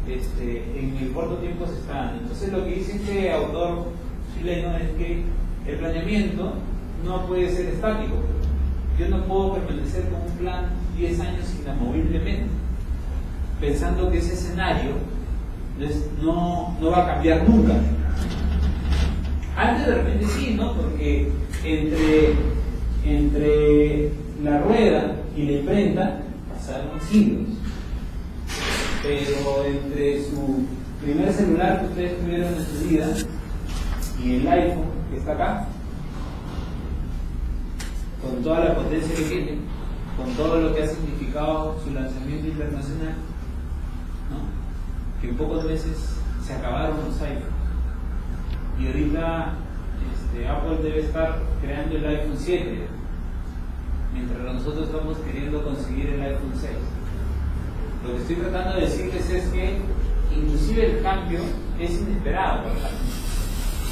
en el corto tiempo se está dando. Entonces lo que dice este autor chileno es que el planeamiento no puede ser estático. Yo no puedo permanecer con un plan 10 años inamoviblemente, pensando que ese escenario no va a cambiar nunca. Antes de repente sí, ¿no? Porque entre la rueda y la imprenta pasaron siglos. Pero entre su primer celular que ustedes tuvieron en su vida y el iPhone que está acá, con toda la potencia que tiene, con todo lo que ha significado su lanzamiento internacional, ¿no? Que en pocos meses se acabaron los iPhones. Y ahorita Apple debe estar creando el iPhone 7, mientras nosotros estamos queriendo conseguir el iPhone 6. Lo que estoy tratando de decirles es que inclusive el cambio es inesperado, por ejemplo.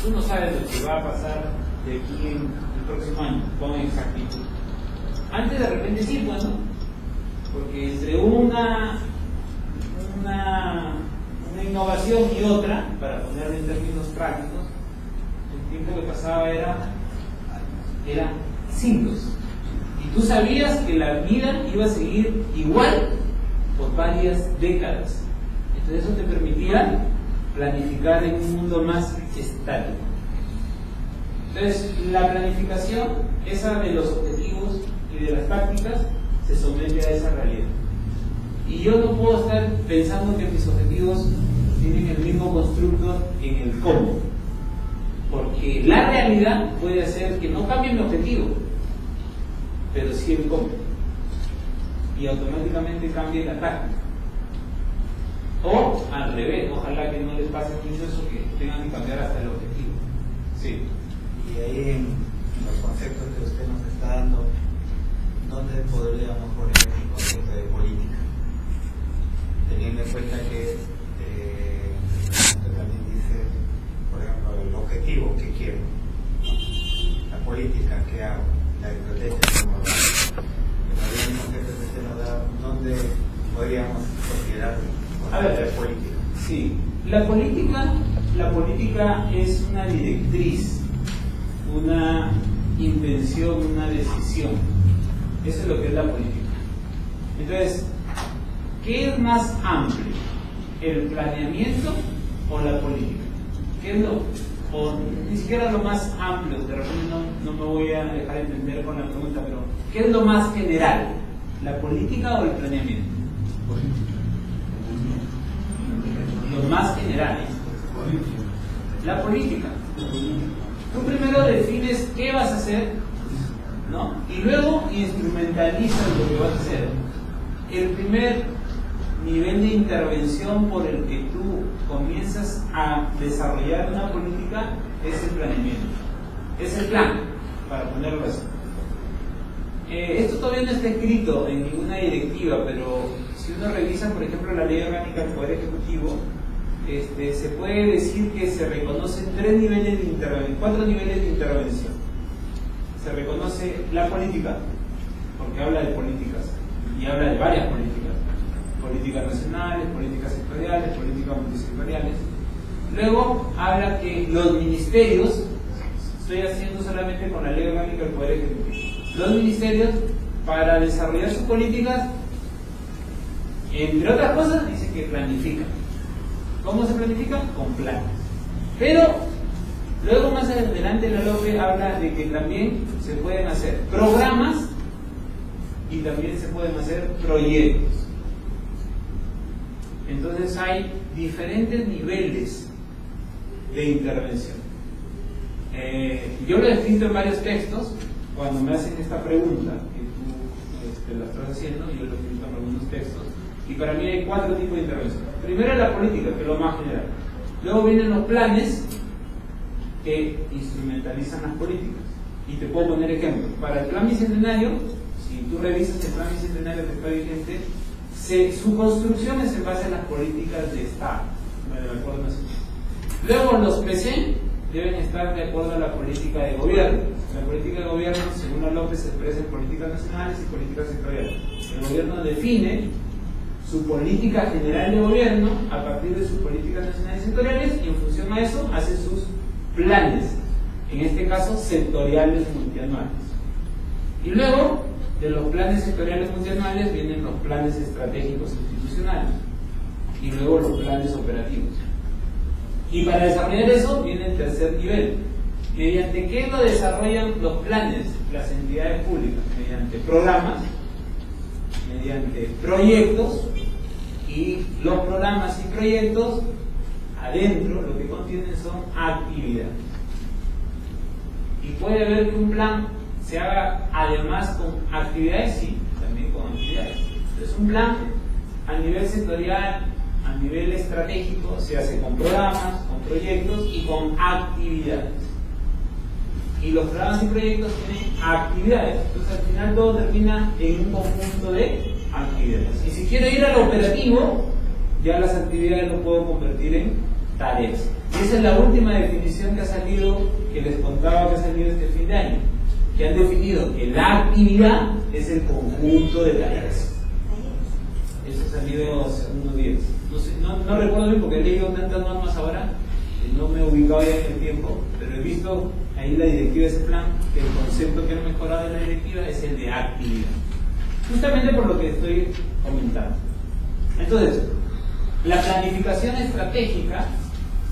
Tú no sabes lo que va a pasar de aquí en el próximo año con exactitud. Antes de repente sí, bueno, porque entre una innovación y otra, para ponerlo en términos prácticos, el tiempo que pasaba era siglos. Y tú sabías que la vida iba a seguir igual por varias décadas. Entonces eso te permitía planificar en un mundo más estático. Entonces la planificación, esa de los objetivos y de las prácticas, se somete a esa realidad. Y yo no puedo estar pensando que mis objetivos tienen el mismo constructo en el cómo, porque la realidad puede hacer que no cambie mi objetivo, pero sí el cómo, y automáticamente cambie la práctica. O al revés, ojalá que no les pase mucho eso, que tengan que cambiar hasta el objetivo. Sí. Y ahí en los conceptos que usted nos está dando, ¿dónde podríamos poner el concepto de política? Teniendo en cuenta que usted también dice, por ejemplo, el objetivo que quiero, ¿no? La política que hago, la estrategia que me da. Pero el concepto que usted nos da, ¿dónde podríamos considerar la política? Sí, la política es una directriz, una intención, una decisión. Eso es lo que es la política. Entonces, ¿qué es más amplio? ¿El planeamiento o la política? ¿Qué es lo? O ni siquiera lo más amplio, de repente no me voy a dejar entender con la pregunta, pero ¿qué es lo más general? ¿La política o el planeamiento? Los más generales. La política. Tú primero defines qué vas a hacer, ¿no? Y luego instrumentalizas lo que vas a hacer. El primer nivel de intervención por el que tú comienzas a desarrollar una política es el planeamiento. Es el plan, para ponerlo así. Esto todavía no está escrito en ninguna directiva, pero si uno revisa, por ejemplo, la Ley Orgánica del Poder Ejecutivo, se puede decir que se reconocen 4 niveles de intervención. Se reconoce la política, porque habla de políticas, y habla de varias políticas: políticas nacionales, políticas sectoriales, políticas multisectoriales. Luego habla que los ministerios, estoy haciendo solamente con la Ley Orgánica del Poder Ejecutivo, los ministerios, para desarrollar sus políticas, entre otras cosas, dice que planifican. ¿Cómo se planifica? Con planes. Pero luego más adelante la LOPE habla de que también se pueden hacer programas y también se pueden hacer proyectos. Entonces hay diferentes niveles de intervención. Yo lo he escrito en varios textos. Cuando me hacen esta pregunta que tú la estás haciendo, yo lo he escrito en algunos textos. Y para mí hay 4 tipos de intervención. Primero la política, que es lo más general. Luego vienen los planes, que instrumentalizan las políticas. Y te puedo poner ejemplos. Para el plan bicentenario, si tú revisas el plan bicentenario que está vigente, su construcción es en base a las políticas de Estado. De acuerdo a luego los PC deben estar de acuerdo a la política de gobierno. La política de gobierno, según la López, se expresa en políticas nacionales y políticas sectoriales. El gobierno define su política general de gobierno a partir de sus políticas nacionales y sectoriales, y en función a eso hace sus planes, en este caso sectoriales multianuales. Y luego de los planes sectoriales multianuales vienen los planes estratégicos institucionales y luego los planes operativos. Y para desarrollar eso viene el tercer nivel. ¿Mediante qué lo desarrollan los planes las entidades públicas? Mediante programas, mediante proyectos, y los programas y proyectos adentro lo que contienen son actividades. Y puede haber que un plan se haga además con actividades, sí, también con actividades. Entonces un plan a nivel sectorial, a nivel estratégico, se hace con programas, con proyectos y con actividades. Y los programas y proyectos tienen actividades. Entonces al final todo termina en un conjunto de actividades. Y si quiero ir al operativo, ya las actividades lo puedo convertir en tareas. Y esa es la última definición que ha salido, que les contaba que ha salido este fin de año, que han definido que la actividad es el conjunto de tareas. Eso ha salido hace unos días. No recuerdo bien porque he leído tantas normas ahora, no me he ubicado ya en el tiempo, pero he visto ahí la directiva de ese plan, que el concepto que han mejorado de la directiva es el de actividad. Justamente por lo que estoy comentando. Entonces, la planificación estratégica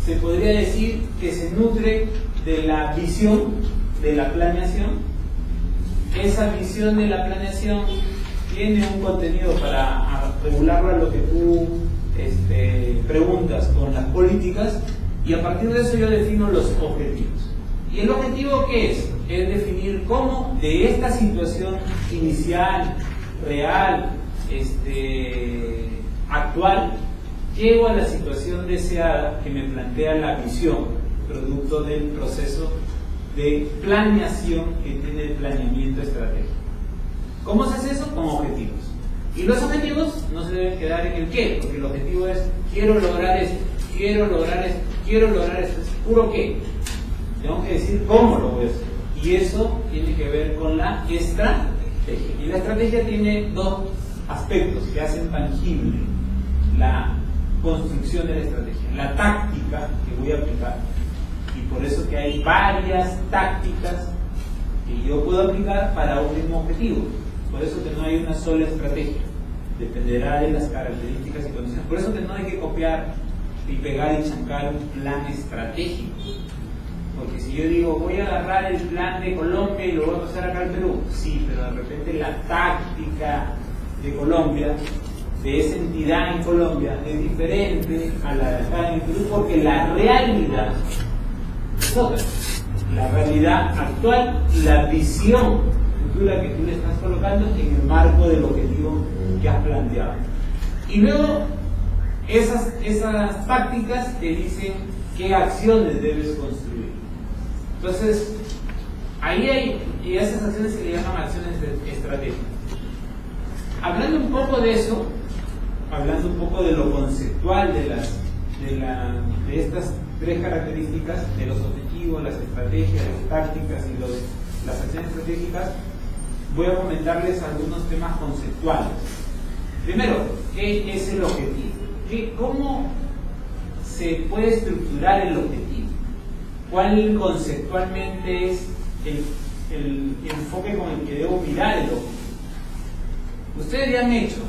se podría decir que se nutre de la visión de la planeación. Esa visión de la planeación tiene un contenido para regularlo a lo que tú preguntas con las políticas, y a partir de eso yo defino los objetivos. ¿Y el objetivo qué es? Es definir cómo de esta situación inicial, real, actual, llego a la situación deseada que me plantea la visión, producto del proceso de planeación que tiene el planeamiento estratégico. ¿Cómo se hace eso? Con objetivos. Y los objetivos no se deben quedar en el qué, porque el objetivo es quiero lograr esto, quiero lograr esto, quiero lograr esto. Es puro qué. Tengo que decir cómo lo voy a hacer. Y eso tiene que ver con la estrategia. Y la estrategia tiene dos aspectos que hacen tangible la construcción de la estrategia. La táctica que voy a aplicar, y por eso que hay varias tácticas que yo puedo aplicar para un mismo objetivo. Por eso que no hay una sola estrategia, dependerá de las características y condiciones. Por eso que no hay que copiar y pegar y chancar un plan estratégico. Porque si yo digo, voy a agarrar el plan de Colombia y lo voy a pasar acá al Perú, sí, pero de repente la táctica de Colombia, de esa entidad en Colombia, es diferente a la de acá en el Perú, porque la realidad es otra. La realidad actual y la visión futura que tú le estás colocando en el marco del objetivo que has planteado. Y luego, esas tácticas te dicen qué acciones debes construir. Entonces, ahí hay, y esas acciones se le llaman acciones estratégicas. Hablando un poco de eso, hablando un poco de lo conceptual de estas tres características, de los objetivos, las estrategias, las tácticas y las acciones estratégicas, voy a comentarles algunos temas conceptuales. Primero, ¿qué es el objetivo? ¿Cómo se puede estructurar el objetivo? ¿Cuál conceptualmente es el enfoque con el que debo mirar el objetivo? Ustedes ya han hecho,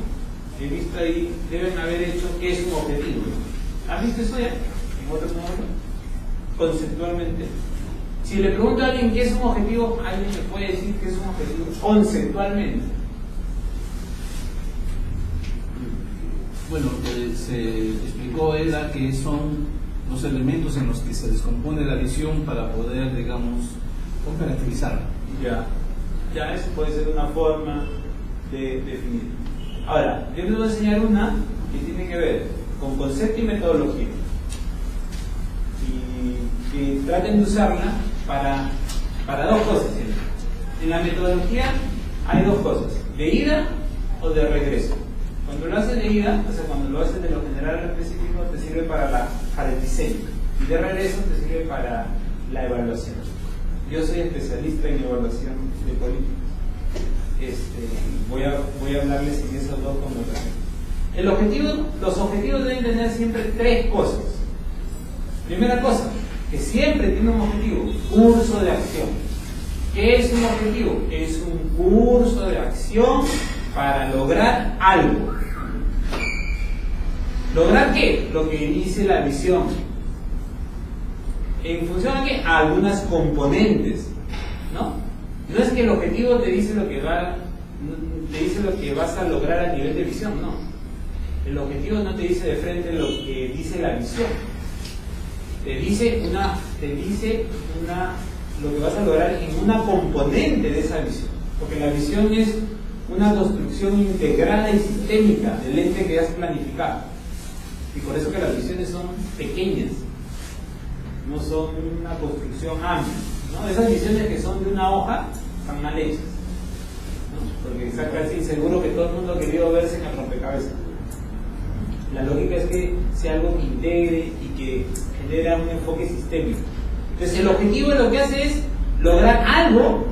he visto ahí, deben haber hecho qué es un objetivo. ¿Han visto eso ya? En otro módulo, conceptualmente. Si le pregunto a alguien qué es un objetivo, alguien me puede decir qué es un objetivo conceptualmente. Bueno, lo que se explicó era que son los elementos en los que se descompone la visión para poder, digamos, caracterizarla. Ya, eso puede ser una forma de definir. Ahora, yo les voy a enseñar una que tiene que ver con concepto y metodología. Y que traten de usarla para dos cosas. En la metodología hay dos cosas: de ida o de regreso. Cuando lo haces de ida, o sea, cuando lo haces de lo general al específico, te sirve para el diseño, y de regreso te sirve para la evaluación. Yo soy especialista en evaluación de políticas. Voy a hablarles en esos dos connotaciones. Los objetivos deben tener siempre tres cosas. Primera cosa, que siempre tiene un objetivo: curso de acción. ¿Qué es un objetivo? Es un curso de acción para lograr algo. ¿Lograr qué? Lo que dice la visión. ¿En función a qué? A algunas componentes, ¿no? No es que el objetivo te dice lo que vas a lograr a nivel de visión, no. El objetivo no te dice de frente lo que dice la visión. Te dice lo que vas a lograr en una componente de esa visión. Porque la visión es una construcción integrada y sistémica del ente que has planificado. Y por eso que las visiones son pequeñas, no son una construcción amplia, ¿no? Esas visiones que son de una hoja están mal hechas. ¿no? Porque está casi seguro que todo el mundo ha querido verse en el rompecabezas. La lógica es que sea algo que integre y que genera un enfoque sistémico. Entonces el objetivo lo que hace es lograr algo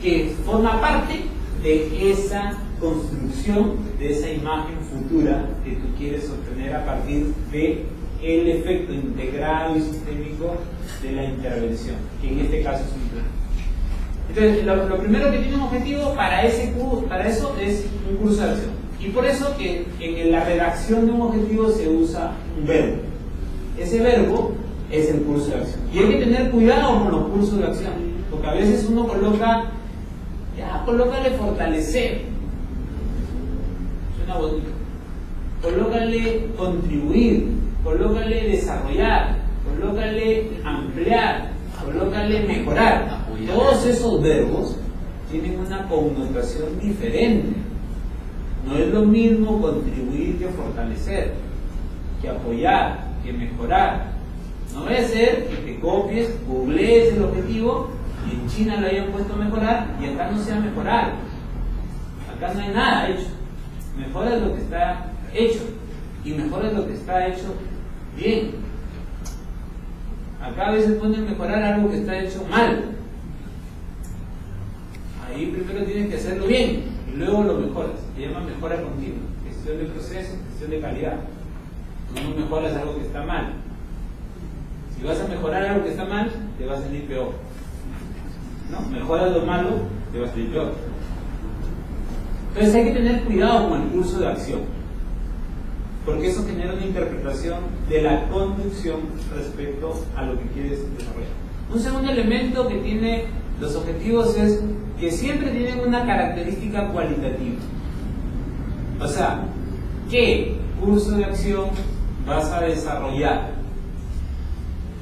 que forma parte de esa construcción, de esa imagen futura que tú quieres obtener a partir de el efecto integrado y sistémico de la intervención, que en este caso es un plan. Entonces, lo primero que tiene un objetivo para eso es un curso de acción. Y por eso que en la redacción de un objetivo se usa un verbo. Ese verbo es el curso de acción. Y hay que tener cuidado con los cursos de acción, porque a veces uno colócale fortalecer. Suena bonito. Colócale contribuir, colócale desarrollar, colócale ampliar, colócale mejorar. Todos esos verbos tienen una connotación diferente. No es lo mismo contribuir que fortalecer, que apoyar, que mejorar. No debe ser que te copies, googlees el objetivo y en China lo hayan puesto a mejorar y acá no sea mejorar. Acá no hay nada hecho. Mejora lo que está hecho y mejora lo que está hecho bien. Acá a veces ponen mejorar algo que está hecho mal. Ahí primero tienes que hacerlo bien y luego lo mejoras. Se llama mejora continua, gestión de procesos, gestión de calidad. No mejoras algo que está mal. Si vas a mejorar algo que está mal, te va a salir peor. ¿No? Mejoras lo malo, te va a salir peor. Entonces hay que tener cuidado con el curso de acción, porque eso genera una interpretación de la conducción respecto a lo que quieres desarrollar. Un segundo elemento que tiene los objetivos es que siempre tienen una característica cualitativa. O sea, ¿qué curso de acción vas a desarrollar?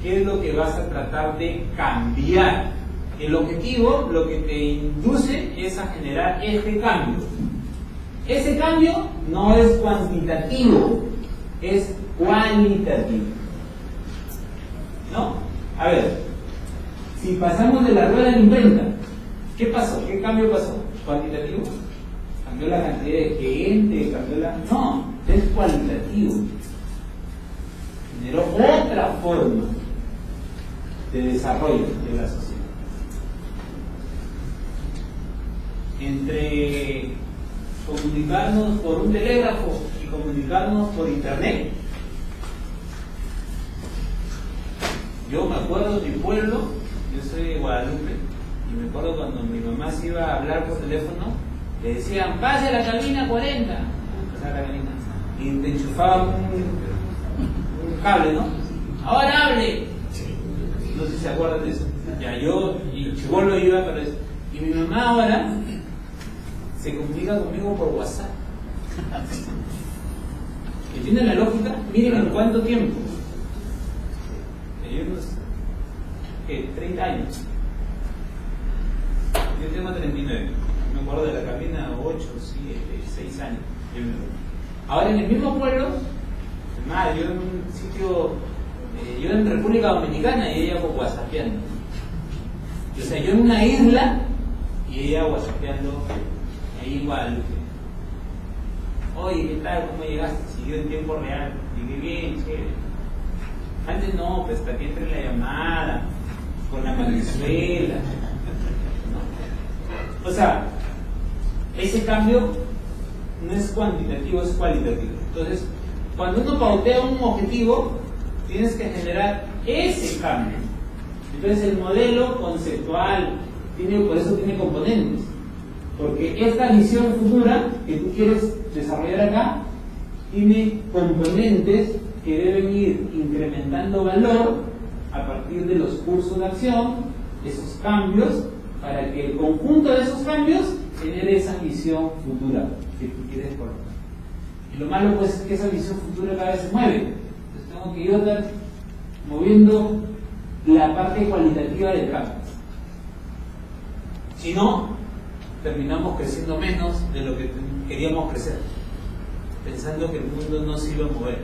¿Qué es lo que vas a tratar de cambiar? El objetivo lo que te induce es a generar este cambio. Ese cambio no es cuantitativo, es cualitativo. ¿No? A ver, si pasamos de la rueda a la imprenta, ¿qué pasó? ¿Qué cambio pasó? ¿Cuantitativo? ¿Cambió la cantidad de gente? ¿Cambió la...? No, es cualitativo. Generó otra forma de desarrollo de la sociedad. Entre comunicarnos por un telégrafo y comunicarnos por internet. Yo me acuerdo de mi pueblo, yo soy de Guadalupe, y me acuerdo cuando mi mamá se iba a hablar por teléfono, le decían, pase a la cabina 40, pasar la cabina, y te enchufaban un cable, ¿no? Ahora hable. No sé si se acuerdan de eso. Ya yo, y chibolo iba, pero eso. Y mi mamá ahora se comunica conmigo por WhatsApp. ¿Entienden la lógica? Miren en cuánto tiempo. Yo unos 30 años. Yo tengo 39. Me acuerdo de la cabina 8, 7, 6 años. Ahora en el mismo pueblo, más, yo en un sitio, yo en República Dominicana y ella whatsappeando. O sea, yo en una isla y ella whatsappeando ahí en Guadalupe. Oye, ¿qué tal? ¿Cómo llegaste? Siguió en tiempo real. Llegué bien, chévere. Antes no, pues hasta que entre la llamada, con la Venezuela. ¿No? O sea, ese cambio no es cuantitativo, es cualitativo. Entonces, cuando uno pautea un objetivo, tienes que generar ese cambio. Entonces, el modelo conceptual, por eso tiene componentes. Porque esta visión futura que tú quieres desarrollar acá, tiene componentes que deben ir incrementando valor a partir de los cursos de acción, esos cambios, para que el conjunto de esos cambios genere esa visión futura que tú quieres colocar. Y lo malo pues es que esa visión futura cada vez se mueve. Entonces tengo que yo estar moviendo la parte cualitativa del cambio. Si no, terminamos creciendo menos de lo que queríamos crecer, pensando que el mundo no se iba a mover,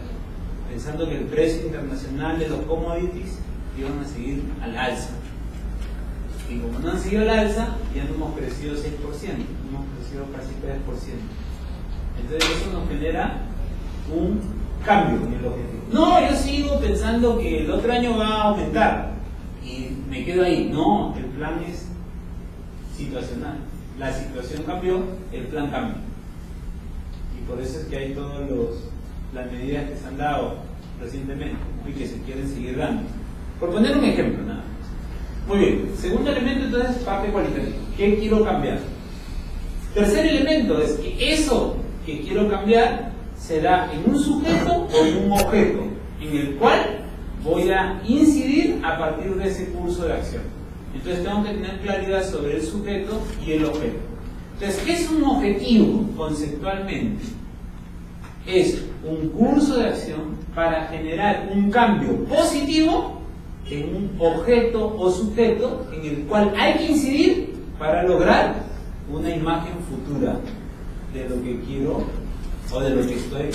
pensando que el precio internacional de los commodities iban a seguir al alza. Y como no han seguido el alza, ya no hemos crecido 6%, hemos crecido casi 3%. Entonces eso nos genera un cambio en el objetivo. No, yo sigo pensando que el otro año va a aumentar y me quedo ahí. No, el plan es situacional. La situación cambió, el plan cambió. Y por eso es que hay todas las medidas que se han dado recientemente y que se quieren seguir dando. Por poner un ejemplo nada más. Muy bien, segundo elemento entonces, parte cualitativa. ¿Qué quiero cambiar? Tercer elemento es que eso que quiero cambiar será en un sujeto o en un objeto en el cual voy a incidir a partir de ese curso de acción. Entonces tengo que tener claridad sobre el sujeto y el objeto. Entonces, ¿qué es un objetivo conceptualmente? Es un curso de acción para generar un cambio positivo en un objeto o sujeto en el cual hay que incidir para lograr una imagen futura de lo que quiero o de lo que estoy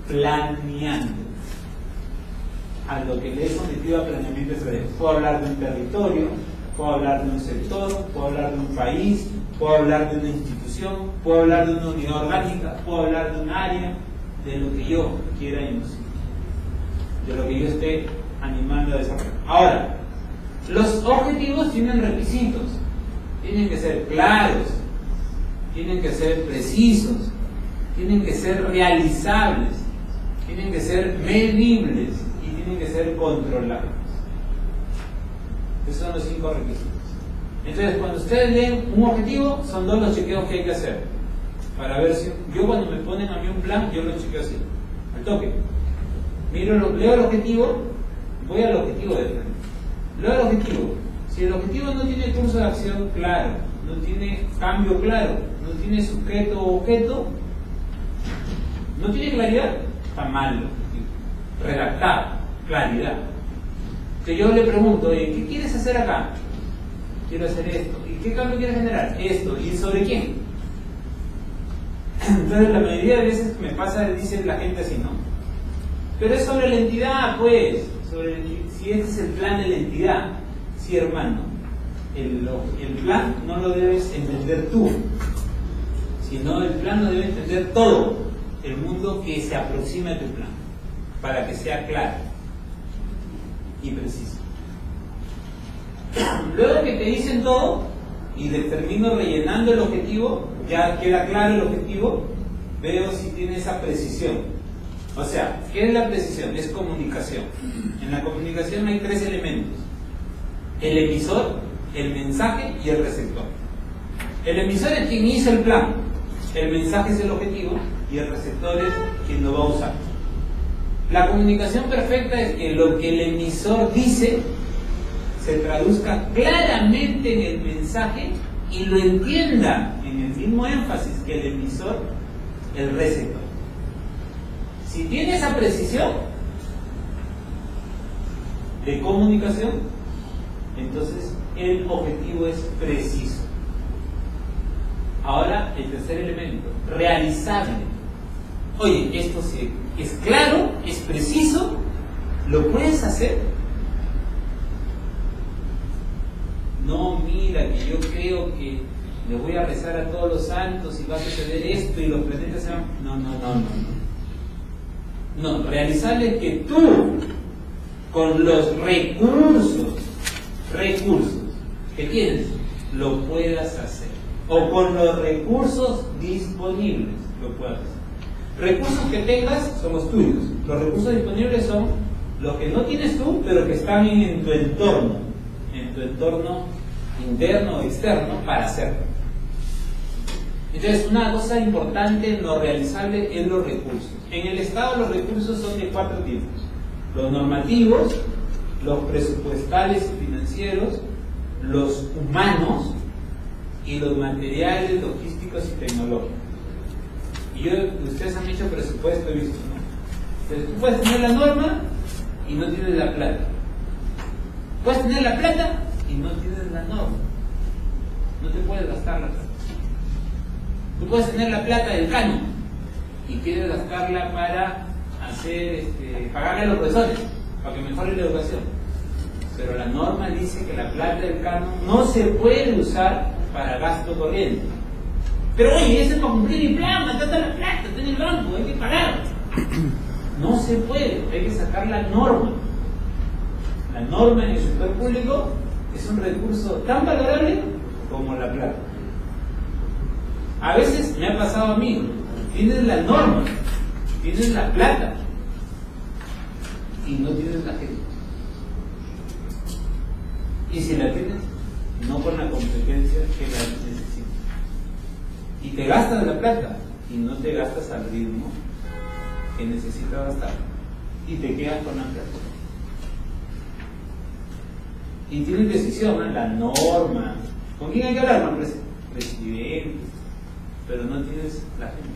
planeando, a lo que le he sometido a planeamiento estratégico. Puedo hablar de un territorio, puedo hablar de un sector, puedo hablar de un país, puedo hablar de una institución, puedo hablar de una unidad orgánica, puedo hablar de un área, de lo que yo quiera inducir, de lo que yo esté animando a desarrollar. Ahora, los objetivos tienen requisitos, tienen que ser claros, tienen que ser precisos, tienen que ser realizables, tienen que ser medibles y tienen que ser controlables. Esos son los 5 requisitos. Entonces, cuando ustedes leen un objetivo, son 2 los chequeos que hay que hacer para ver si yo, cuando me ponen a mí un plan, yo lo chequeo así, al toque. Leo el objetivo, voy al objetivo de frente. Leo el objetivo. Si el objetivo no tiene curso de acción claro, no tiene cambio claro, no tiene sujeto o objeto, no tiene claridad, está mal el objetivo. Redactado, claridad. Que yo le pregunto, oye, ¿qué quieres hacer acá? Quiero hacer esto. ¿Y qué cambio quieres generar? Esto. ¿Y sobre quién? Entonces la mayoría de veces que me pasa, dice la gente así, ¿no? Pero es sobre la entidad, pues. Si este es el plan de la entidad. Sí, hermano. El plan no lo debes entender tú, sino el plan lo debe entender todo el mundo que se aproxime a tu plan, para que sea claro y preciso. Luego que te dicen todo y termino rellenando el objetivo, ya queda claro el objetivo, veo si tiene esa precisión. O sea, ¿qué es la precisión? Es comunicación. En la comunicación hay 3 elementos: el emisor, el mensaje y el receptor. El emisor es quien hizo el plan, el mensaje es el objetivo y el receptor es quien lo va a usar. La comunicación perfecta es que lo que el emisor dice se traduzca claramente en el mensaje y lo entienda en el mismo énfasis que el emisor, el receptor. Si tiene esa precisión de comunicación, entonces el objetivo es preciso. Ahora, el tercer elemento, realizable. Oye, esto sí es claro, es preciso, ¿lo puedes hacer? No, mira, que yo creo que le voy a rezar a todos los santos y va a suceder esto y los planetas se van... No, realizable es que tú, con los recursos que tienes, lo puedas hacer. O con los recursos disponibles, lo puedas hacer. Recursos que tengas son los tuyos. Los recursos disponibles son los que no tienes tú, pero que están en tu entorno interno o externo para hacerlo. Entonces, una cosa importante en lo realizable es los recursos. En el Estado los recursos son de 4 tipos: los normativos, los presupuestales y financieros, los humanos y los materiales, logísticos y tecnológicos. Y ustedes han hecho presupuesto, he visto, ¿no? Entonces, tú puedes tener la norma y no tienes la plata. Puedes tener la plata y no tienes la norma. No te puedes gastar la plata. Tú puedes tener la plata del canon y quieres gastarla para hacer, pagarle a los profesores, para que mejoren la educación. pero la norma dice que la plata del canon no se puede usar para gasto corriente. Pero oye, ese es para cumplir mi plan, acá está la plata, está en el banco, hay que pagar. No se puede, hay que sacar la norma. La norma en el sector público es un recurso tan valorable como la plata. A veces me ha pasado a mí, tienes la norma, tienes la plata y no tienes la gente. Y si la tienes, no con la competencia que la necesitas. Y te gastas la plata y no te gastas al ritmo que necesitas gastar. Y te quedas con la plata. Y tienes decisión, ¿no? La norma. ¿Con quién hay que hablar? Con el presidente. Pero no tienes la gente.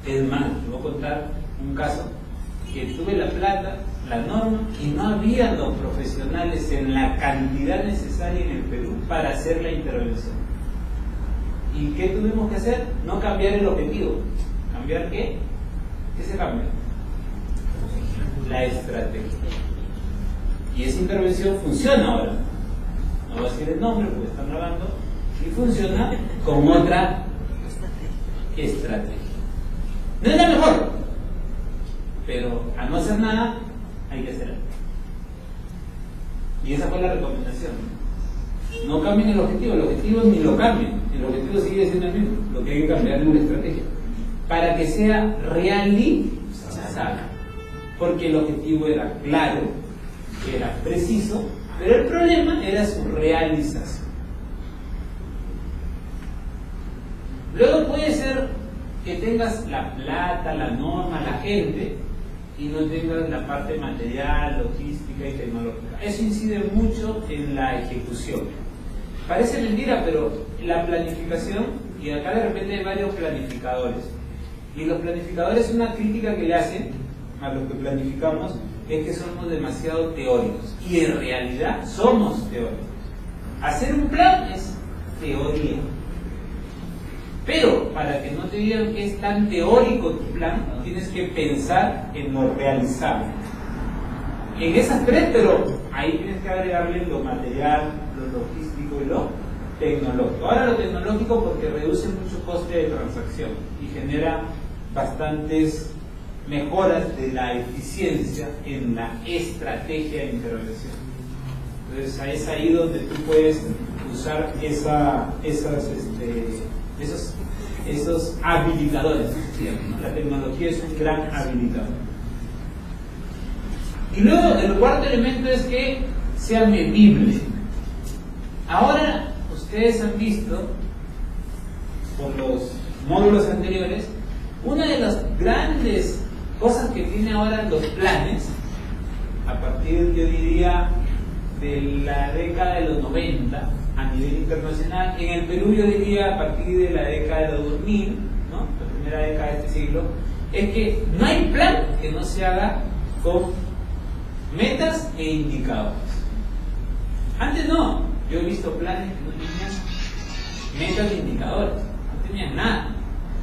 Es más, te voy a contar un caso que tuve la plata, la norma, y no había los profesionales en la cantidad necesaria en el Perú para hacer la intervención. ¿Y qué tuvimos que hacer? No cambiar el objetivo. ¿Cambiar qué? ¿Qué se cambia? La estrategia. Y esa intervención funciona ahora. No voy a decir el nombre porque están grabando. Y funciona con otra estrategia. No es la mejor, pero a no hacer nada hay que hacer algo. Y esa fue la recomendación. No cambien el objetivo ni lo cambien. El objetivo sigue siendo el mismo. Lo que hay que cambiar es la estrategia para que sea realizable. Porque el objetivo era claro, era preciso, pero el problema era su realización. Luego puede ser que tengas la plata, la norma, la gente y no tengas la parte material, logística y tecnológica. Eso incide mucho en la ejecución. Parece mentira, pero la planificación, y acá de repente hay varios planificadores, y los planificadores, una crítica que le hacen a los que planificamos es que somos demasiado teóricos, y en realidad somos teóricos. Hacer un plan es teoría, pero para que no te digan que es tan teórico tu plan, tienes que pensar en lo realizable. En esas tres, pero ahí tienes que agregarle lo material, lo logístico y lo tecnológico. Ahora lo tecnológico porque reduce mucho coste de transacción y genera bastantes mejoras de la eficiencia en la estrategia de intervención. Entonces es ahí donde tú puedes usar esos habilitadores, ¿no? La tecnología es un gran habilitador. Y luego el cuarto elemento es que sea medible. Ahora ustedes han visto por los módulos anteriores, una de las grandes cosas que tiene ahora los planes, a partir, yo diría, de la década de los 90 a nivel internacional, en el Perú yo diría a partir de la década de los 2000, ¿no? La primera década de este siglo, es que no hay plan que no se haga con metas e indicadores. Antes no, yo he visto planes que no tenían metas e indicadores, no tenían nada.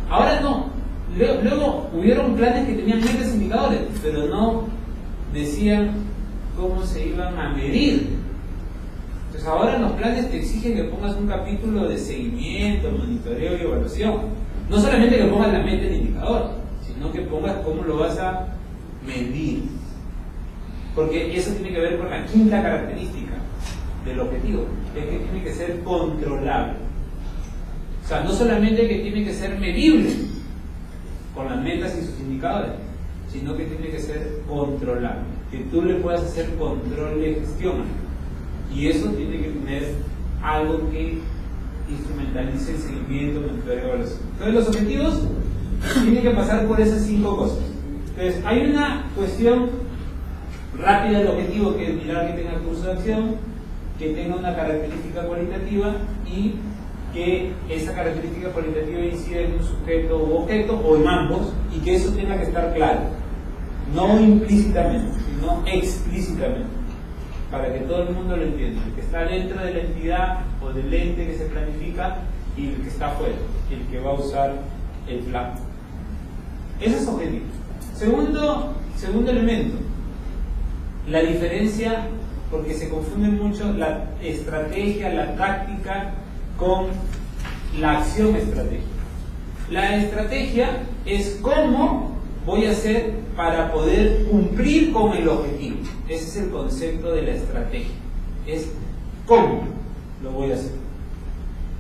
Ahora no, luego hubieron planes que tenían metas e indicadores, pero no decían cómo se iban a medir. Entonces ahora los planes te exigen que pongas un capítulo de seguimiento, monitoreo y evaluación. No solamente que pongas la meta y el indicador, sino que pongas cómo lo vas a medir. Porque eso tiene que ver con la quinta característica del objetivo, es que tiene que ser controlable. O sea, no solamente que tiene que ser medible con las metas y sus indicadores, sino que tiene que ser controlable, que tú le puedas hacer control de gestión. Y eso tiene que tener algo que instrumentalice el seguimiento, monitoreo y evaluación. Entonces los objetivos tienen que pasar por esas 5 cosas. Entonces hay una cuestión rápida del objetivo, que es mirar que tenga curso de acción, que tenga una característica cualitativa y que esa característica cualitativa incida en un sujeto u objeto o en ambos, y que eso tenga que estar claro, no implícitamente, sino explícitamente, para que todo el mundo lo entienda, el que está dentro de la entidad o del ente que se planifica y el que está fuera, el que va a usar el plan. Ese es objetivo. Segundo elemento, la diferencia porque se confunde mucho la estrategia, la táctica con la acción estratégica. La estrategia es cómo voy a hacer para poder cumplir con el objetivo. Ese es el concepto de la estrategia. Es cómo lo voy a hacer.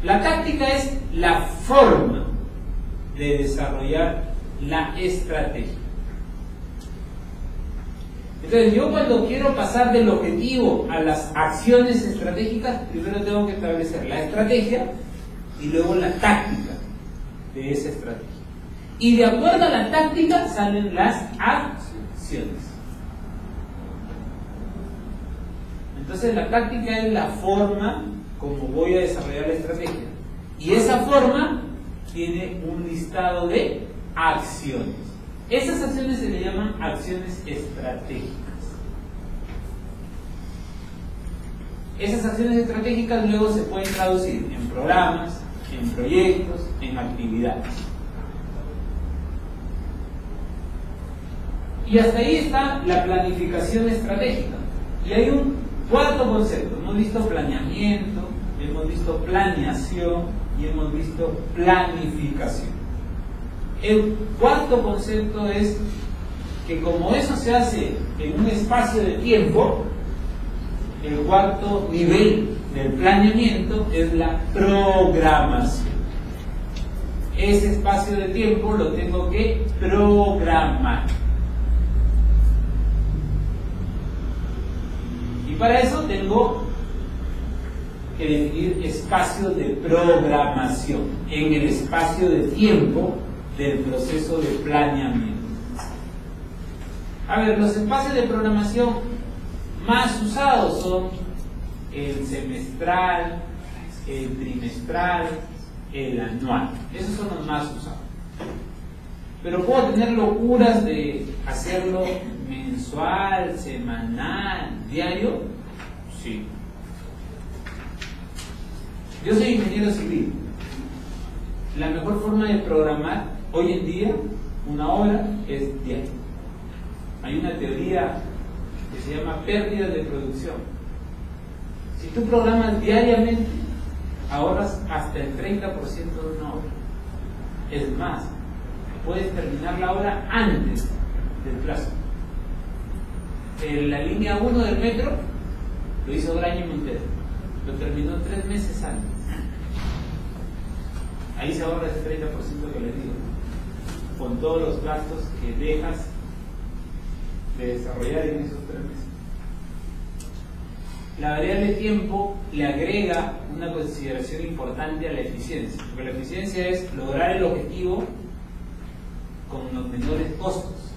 La táctica es la forma de desarrollar la estrategia. Entonces, yo cuando quiero pasar del objetivo a las acciones estratégicas, primero tengo que establecer la estrategia y luego la táctica de esa estrategia. Y de acuerdo a la táctica salen las acciones. Entonces, la táctica es la forma como voy a desarrollar la estrategia. Y esa forma tiene un listado de acciones. Esas acciones se le llaman acciones estratégicas. Esas acciones estratégicas luego se pueden traducir en programas, en proyectos, en actividades. Y hasta ahí está la planificación estratégica. Y hay un cuarto concepto. Hemos visto planeamiento, hemos visto planeación y hemos visto planificación. El cuarto concepto es que como eso se hace en un espacio de tiempo, el cuarto nivel del planeamiento es la programación. Ese espacio de tiempo lo tengo que programar. Y para eso tengo que definir espacios de programación en el espacio de tiempo del proceso de planeamiento. A ver, los espacios de programación más usados son el semestral, el trimestral, el anual. Esos son los más usados. Pero puedo tener locuras de hacerlo mensual, semanal, diario. Sí. Yo soy ingeniero civil. La mejor forma de programar hoy en día una obra es diario. Hay una teoría que se llama pérdidas de producción. Si tú programas diariamente, ahorras hasta el 30% de una obra. Es más, puedes terminar la obra antes del plazo. La línea 1 del metro lo hizo Graña y Montero. Lo terminó 3 meses antes. Ahí se ahorra ese 30% que les digo, con todos los gastos que dejas de desarrollar en esos 3 meses. La variable de tiempo le agrega una consideración importante a la eficiencia, porque la eficiencia es lograr el objetivo con los menores costos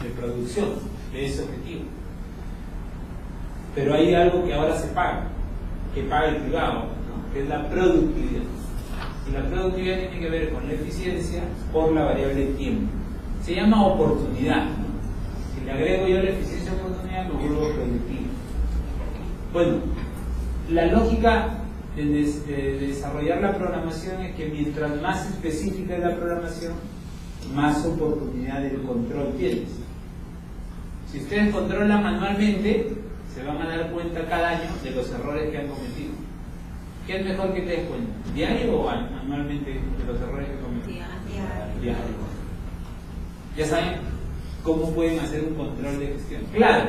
de producción de ese objetivo. Pero hay algo que ahora se paga, que paga el privado, ¿no? Que es la productividad. Y la productividad tiene que ver con la eficiencia por la variable de tiempo. Se llama oportunidad, ¿no? Si le agrego yo la eficiencia a oportunidad, me vuelvo productivo. Bueno, la lógica de desarrollar la programación es que mientras más específica es la programación, más oportunidad del control tienes. Si ustedes controlan manualmente, se van a dar cuenta cada año de los errores que han cometido. ¿Qué es mejor que te des cuenta? ¿Diario o anualmente de los errores que han cometido? Diario. Ya saben cómo pueden hacer un control de gestión. Claro,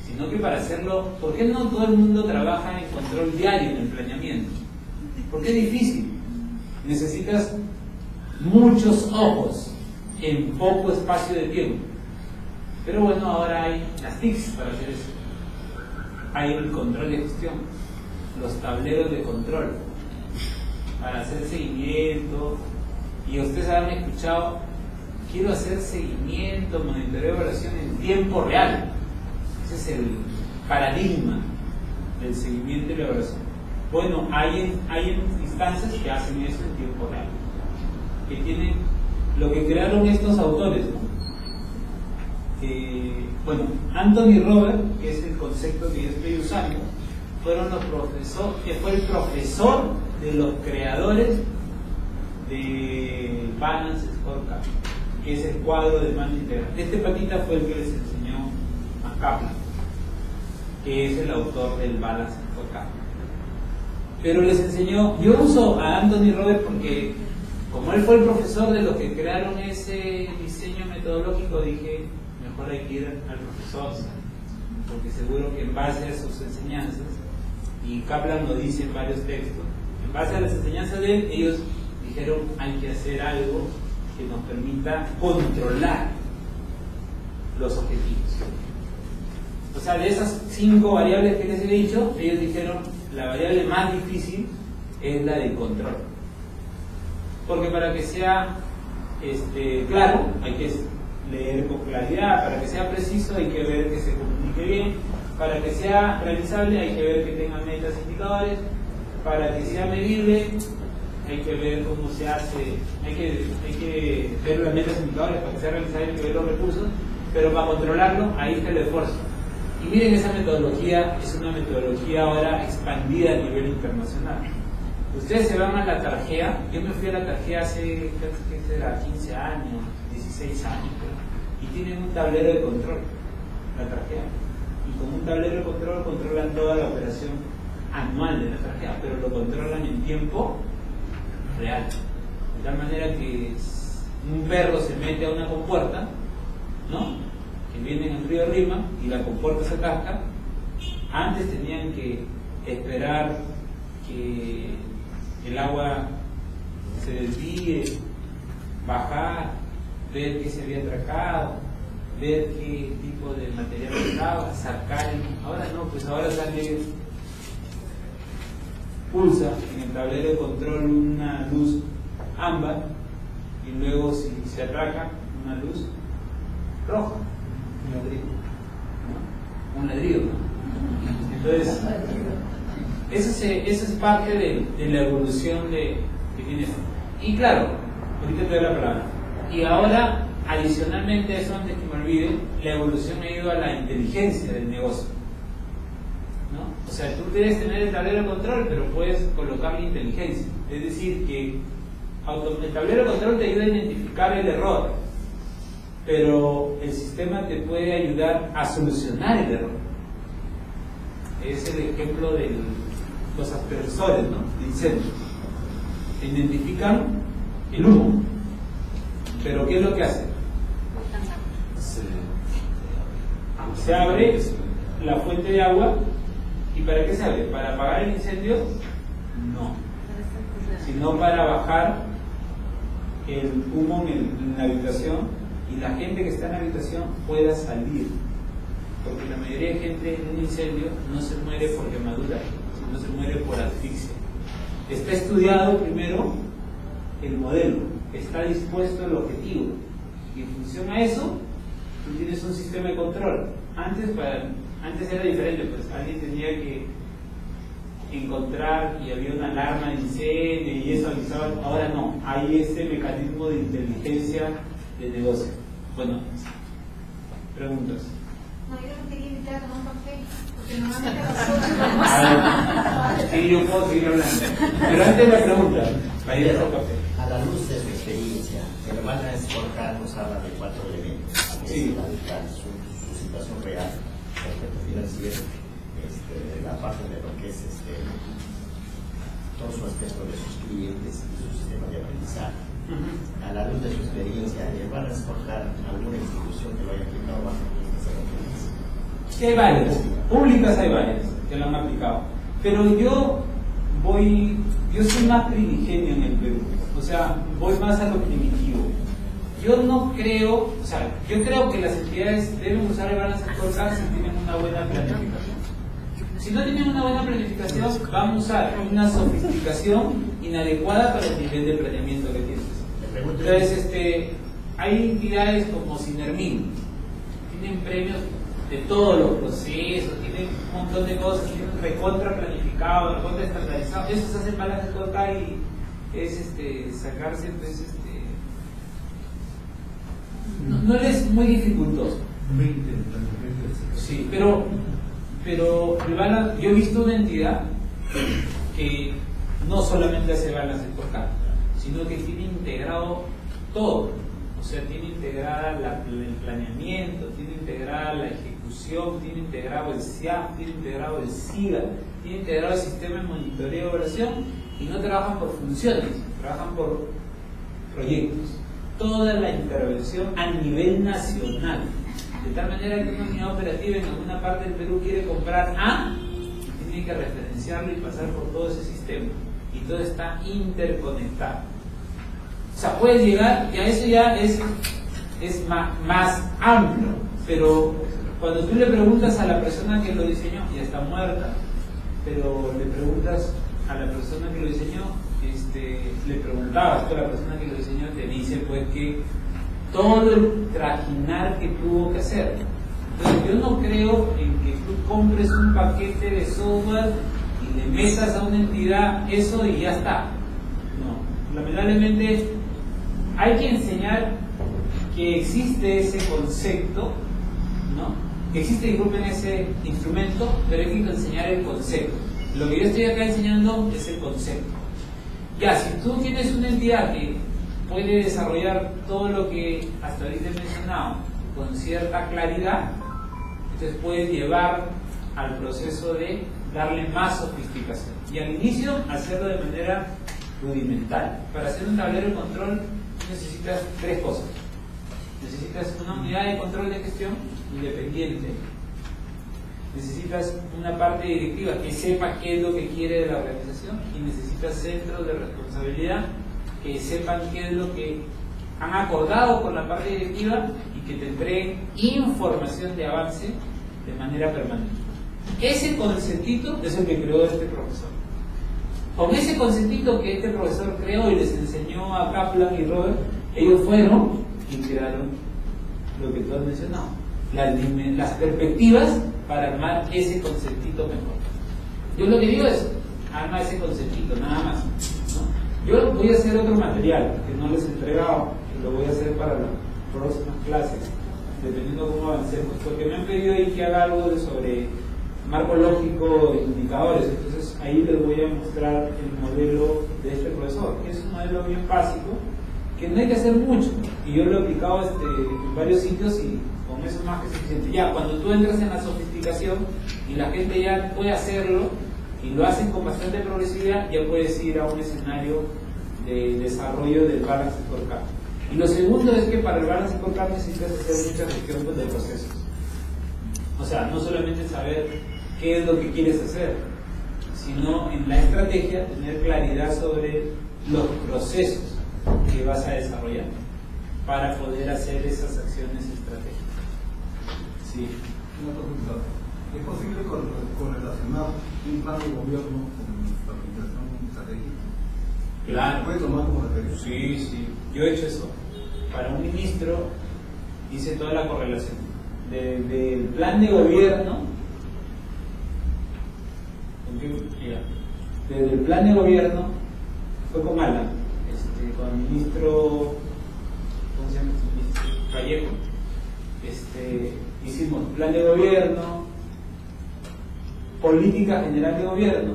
sino que para hacerlo, ¿por qué no todo el mundo trabaja en control diario en el planeamiento? Porque es difícil. Necesitas muchos ojos en poco espacio de tiempo. Pero bueno, ahora hay las TICs para hacer eso. Hay el control de gestión, los tableros de control para hacer seguimiento. Y ustedes habrán escuchado, quiero hacer seguimiento, monitoreo de evaluación en tiempo real. Ese es el paradigma del seguimiento y la evaluación. Bueno, hay instancias que hacen eso en tiempo real, que tienen lo que crearon estos autores, ¿no? Bueno, Anthony Robert, que es el concepto que yo estoy usando, fue el profesor de los creadores de Balance Scorecard, que es el cuadro de mando integral. Este patita fue el que les enseñó a Kaplan. que es el autor del Balance Scorecard. Pero les enseñó, yo uso a Anthony Robbins porque como él fue el profesor de los que crearon ese diseño metodológico, dije, mejor hay que ir al profesor, porque seguro que en base a sus enseñanzas, y Kaplan lo dice en varios textos, en base a las enseñanzas de él, ellos dijeron, hay que hacer algo que nos permita controlar los objetivos. O sea, de esas 5 variables que les he dicho, ellos dijeron, la variable más difícil es la del control. Porque para que sea claro, hay que leer con claridad, para que sea preciso hay que ver que se comunique bien, para que sea realizable hay que ver que tenga metas e indicadores, para que sea medible hay que ver cómo se hace, hay que ver las metas e indicadores, para que sea realizable hay que ver los recursos, pero para controlarlo ahí está el esfuerzo. Y miren, esa metodología es una metodología ahora expandida a nivel internacional. Ustedes se van a la Tarjea, yo me fui a la Tarjea hace, ¿qué será? 15 años, 16 años, y tienen un tablero de control, la Tarjea. Y con un tablero de control controlan toda la operación anual de la Tarjea, pero lo controlan en tiempo real. De tal manera que un perro se mete a una compuerta, ¿no? Que viene en el río Rima y la compuerta se atasca. Antes tenían que esperar que el agua se desvíe, bajar, ver qué se había atracado, ver qué tipo de material estaba, sacar. Ahora no, pues ahora sale, pulsa en el tablero de control una luz ámbar y luego si se atraca una luz roja, un ladrillo, ¿no? Entonces eso es parte de la evolución que tiene eso. Y claro, ahorita te doy la palabra. Y ahora, adicionalmente a eso, antes que me olvide, la evolución ha ido a la inteligencia del negocio, ¿no? O sea, tú debes tener el tablero de control, pero puedes colocarle inteligencia. Es decir, que el tablero de control te ayuda a identificar el error, pero el sistema te puede ayudar a solucionar el error. Es el ejemplo de los aspersores, ¿no? De incendios. Identifican el humo, pero ¿qué es lo que hacen? Se abre la fuente de agua. ¿Y para qué se abre? ¿Para apagar el incendio? No, sino para bajar el humo en la habitación y la gente que está en la habitación pueda salir, porque la mayoría de gente en un incendio no se muere por quemadura, sino se muere por asfixia. Está estudiado primero el modelo, está dispuesto el objetivo, y en función a eso tú tienes un sistema de control. Antes era diferente, pues alguien tenía que encontrar y había una alarma de incendio y eso avisaba. Ahora no, hay ese mecanismo de inteligencia de negocio. Bueno, preguntas. No, yo no quería invitar a tomar un café, porque normalmente Sí, yo puedo seguir hablando. Pero antes de la pregunta, para ir a tomar café. A la luz de su experiencia, el Balance Scorecard nos habla de 4 elementos. Sí. Su situación real, el aspecto financiero, la parte de lo que es todo su aspecto de sus clientes y su sistema de aprendizaje. A la luz de su experiencia, ¿le van a escoger alguna institución que lo haya aplicado bajo estas herramientas? Sí, hay varias, públicas hay varias que lo han aplicado, pero yo soy más primigenio en el Perú, o sea, voy más a lo primitivo. Yo no creo, o sea, yo creo que las entidades deben usar el Balance Scorecard si tienen una buena planificación. Si no tienen una buena planificación, van a usar una sofisticación inadecuada para el nivel de planeamiento que tienes. Entonces, hay entidades como Sinermin, tienen premios de todos los procesos, tienen un montón de cosas, tienen recontra planificado, recontra estandarizado. Eso se hace en Balance Scorecard y es sacarse, pues, no es muy dificultoso. Sí, pero yo he visto una entidad que no solamente hace Balance Scorecard, sino que tiene integrado todo. O sea, tiene integrada el planeamiento, tiene integrada la ejecución, ejecución, tiene integrado el SIAP, tiene integrado el SIGA, tiene integrado el sistema de monitoreo y evaluación, y no trabajan por funciones, trabajan por proyectos. Toda la intervención a nivel nacional, de tal manera que una unidad operativa en alguna parte del Perú quiere comprar A, y tiene que referenciarlo y pasar por todo ese sistema, y todo está interconectado. O sea, puedes llegar, y a eso ya es más amplio, pero cuando tú le preguntas a la persona que lo diseñó, ya está muerta, pero le preguntas a la persona que lo diseñó, le preguntabas, tú a la persona que lo diseñó te dice pues que todo el trajinar que tuvo que hacer. Entonces yo no creo en que tú compres un paquete de software y le metas a una entidad eso y ya está. No, lamentablemente hay que enseñar que existe ese concepto, ¿no? Que existe, disculpen, ese instrumento, pero hay que enseñar el concepto. Lo que yo estoy acá enseñando es el concepto. Ya, si tú tienes una entidad que puede desarrollar todo lo que hasta ahorita he mencionado con cierta claridad, entonces puedes llevar al proceso de darle más sofisticación. Y al inicio, hacerlo de manera rudimental. Para hacer un tablero de control necesitas tres cosas. Necesitas una unidad de control de gestión independiente. Necesitas una parte directiva que sepa qué es lo que quiere de la organización, y necesitas centros de responsabilidad que sepan qué es lo que han acordado con la parte directiva y que te entreguen información de avance de manera permanente. Ese conceptito es el que creó este profesor. Con ese conceptito que este profesor creó y les enseñó a Kaplan y Robert, ellos fueron y crearon lo que tú has mencionado, las perspectivas para armar ese conceptito mejor. Yo lo que digo es, arma ese conceptito, nada más, ¿no? Yo voy a hacer otro material que no les he entregado, que lo voy a hacer para las próximas clases, dependiendo de cómo avancemos, porque me han pedido ahí que haga algo sobre marco lógico de indicadores. Entonces ahí les voy a mostrar el modelo de este profesor, que es un modelo bien básico, que no hay que hacer mucho, y yo lo he aplicado en varios sitios y con eso es más que suficiente. Ya cuando tú entras en la sofisticación y la gente ya puede hacerlo y lo hacen con bastante progresividad, ya puedes ir a un escenario de desarrollo del balance scorecard. Y lo segundo es que para el balance scorecard necesitas hacer mucha gestión de procesos. O sea, no solamente saber qué es lo que quieres hacer, sino en la estrategia tener claridad sobre los procesos que vas a desarrollar para poder hacer esas acciones estratégicas. Sí. Una pregunta. ¿Es posible correlacionar un plan de gobierno con la planificación estratégica? Claro. ¿Puede tomar como referencia? Sí, sí. Yo he hecho eso. Para un ministro hice toda la correlación. Del plan de gobierno, desde el plan de gobierno fue con Alan, con el ministro, ¿cómo se llama? Vallejo. Hicimos plan de gobierno, política general de gobierno,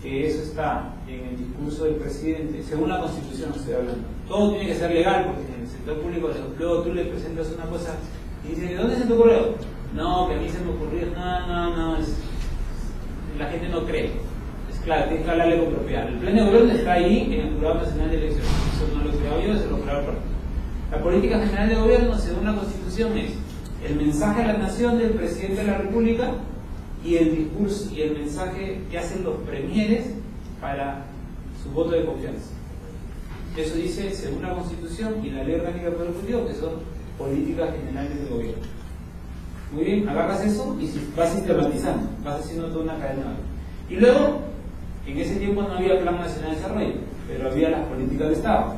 que eso está en el discurso del presidente, según la Constitución estoy hablando. Todo tiene que ser legal, porque en el sector público luego tú le presentas una cosa y dices, ¿de dónde se te ocurrió? No, que a mí se me ocurrió. No, la gente no cree. Es claro, tienes que hablarle con propiedad. El plan de gobierno está ahí en el Jurado Nacional de Elecciones. Eso no lo he creado yo, eso lo creó el partido. La política general de gobierno, según la Constitución, es el mensaje a la nación del presidente de la República y el discurso y el mensaje que hacen los premieres para su voto de confianza. Eso dice, según la Constitución y la Ley Orgánica del Poder Ejecutivo, que son políticas generales del gobierno. Muy bien, agarras eso y vas sistematizando, vas haciendo toda una cadena. Y luego, en ese tiempo no había Plan Nacional de Desarrollo, pero había las políticas de Estado.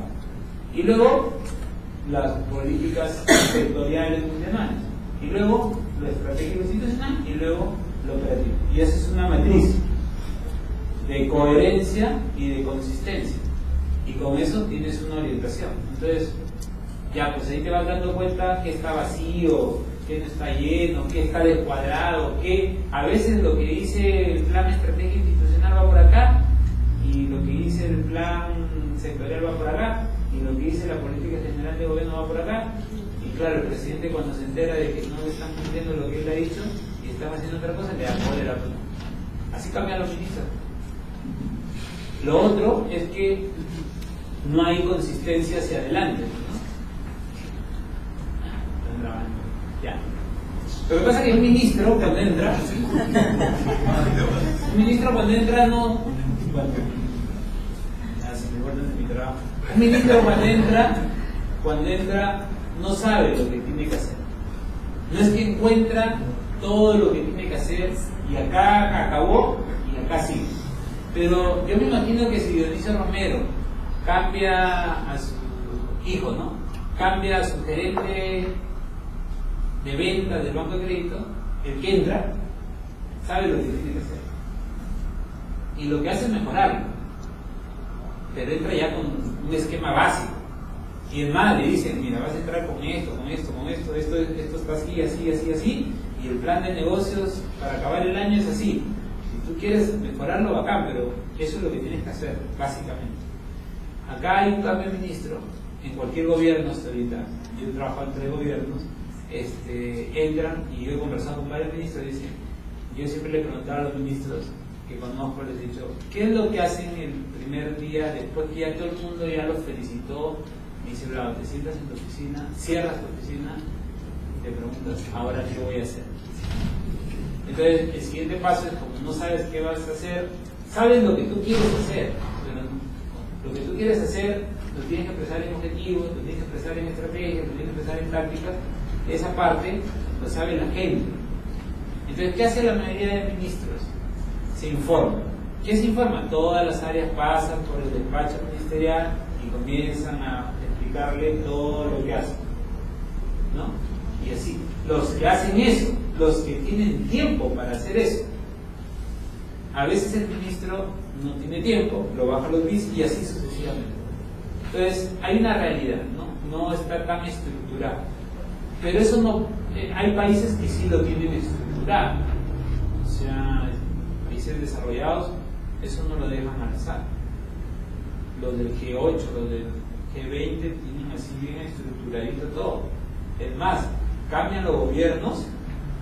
Y luego, las políticas sectoriales funcionales. Y luego, lo estratégico institucional y luego lo operativo. Y esa es una matriz de coherencia y de consistencia. Y con eso tienes una orientación. Entonces, ya, pues ahí te vas dando cuenta que está vacío, que no está lleno, que está descuadrado, que a veces lo que dice el plan estratégico institucional va por acá, y lo que dice el plan sectorial va por acá, y lo que dice la política general de gobierno va por acá, y claro, el presidente cuando se entera de que no están cumpliendo lo que él ha dicho y están haciendo otra cosa, le da cólera. Así cambian los ministros. Lo otro es que no hay consistencia hacia adelante, ¿no? Están grabando. Ya. Lo que pasa es que un ministro cuando entra no... Se me guardan de mi trabajo. Un ministro cuando entra no sabe lo que tiene que hacer. No es que encuentra todo lo que tiene que hacer y acá acabó y acá sigue. Pero yo me imagino que si Dionisio Romero cambia a su hijo, ¿no? Cambia a su gerente de venta del banco de crédito, el que entra sabe lo que tiene que hacer. Y lo que hace es mejorarlo. Pero entra ya con un esquema básico. Y es más, le dicen, mira, vas a entrar con esto está así, así, y el plan de negocios para acabar el año es así. Si tú quieres mejorarlo, bacán, pero eso es lo que tienes que hacer, básicamente. Acá hay un cambio de ministro, en cualquier gobierno hasta ahorita, yo he trabajado en 3 gobiernos, entran, y yo he conversado con varios ministros, y dicen, yo siempre le preguntaba a los ministros que conozco, les he dicho, ¿qué es lo que hacen el primer día, después que ya todo el mundo ya los felicitó? Me dice, Bravo, te sientas en tu oficina, cierras tu oficina y te preguntas, ¿ahora qué voy a hacer? Entonces, el siguiente paso es, como no sabes qué vas a hacer, sabes lo que tú quieres hacer, pero lo que tú quieres hacer lo tienes que expresar en objetivos, lo tienes que expresar en estrategias, lo tienes que expresar en tácticas. Esa parte lo sabe la gente. Entonces, ¿qué hace la mayoría de ministros? Se informa. ¿Qué se informa? Todas las áreas pasan por el despacho ministerial y comienzan a explicarle todo lo que hacen, ¿no? Y así, los que hacen eso, los que tienen tiempo para hacer eso, a veces el ministro no tiene tiempo, lo baja los bis y así sucesivamente. Entonces, hay una realidad, no está tan estructurado. Pero eso no, hay países que sí lo tienen estructurado. O sea, países desarrollados, eso no lo dejan al azar. Los del G8, los del G20 tienen así bien estructuradito todo. Es más, cambian los gobiernos,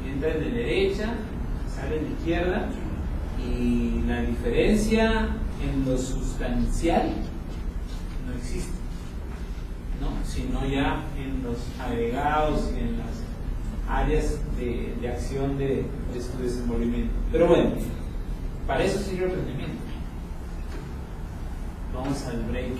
entran de derecha, salen de izquierda, y la diferencia en lo sustancial no existe, ¿no? Sino ya en los agregados y en las áreas de acción de su desenvolvimiento. Pero bueno, para eso sirve el emprendimiento. Vamos al break.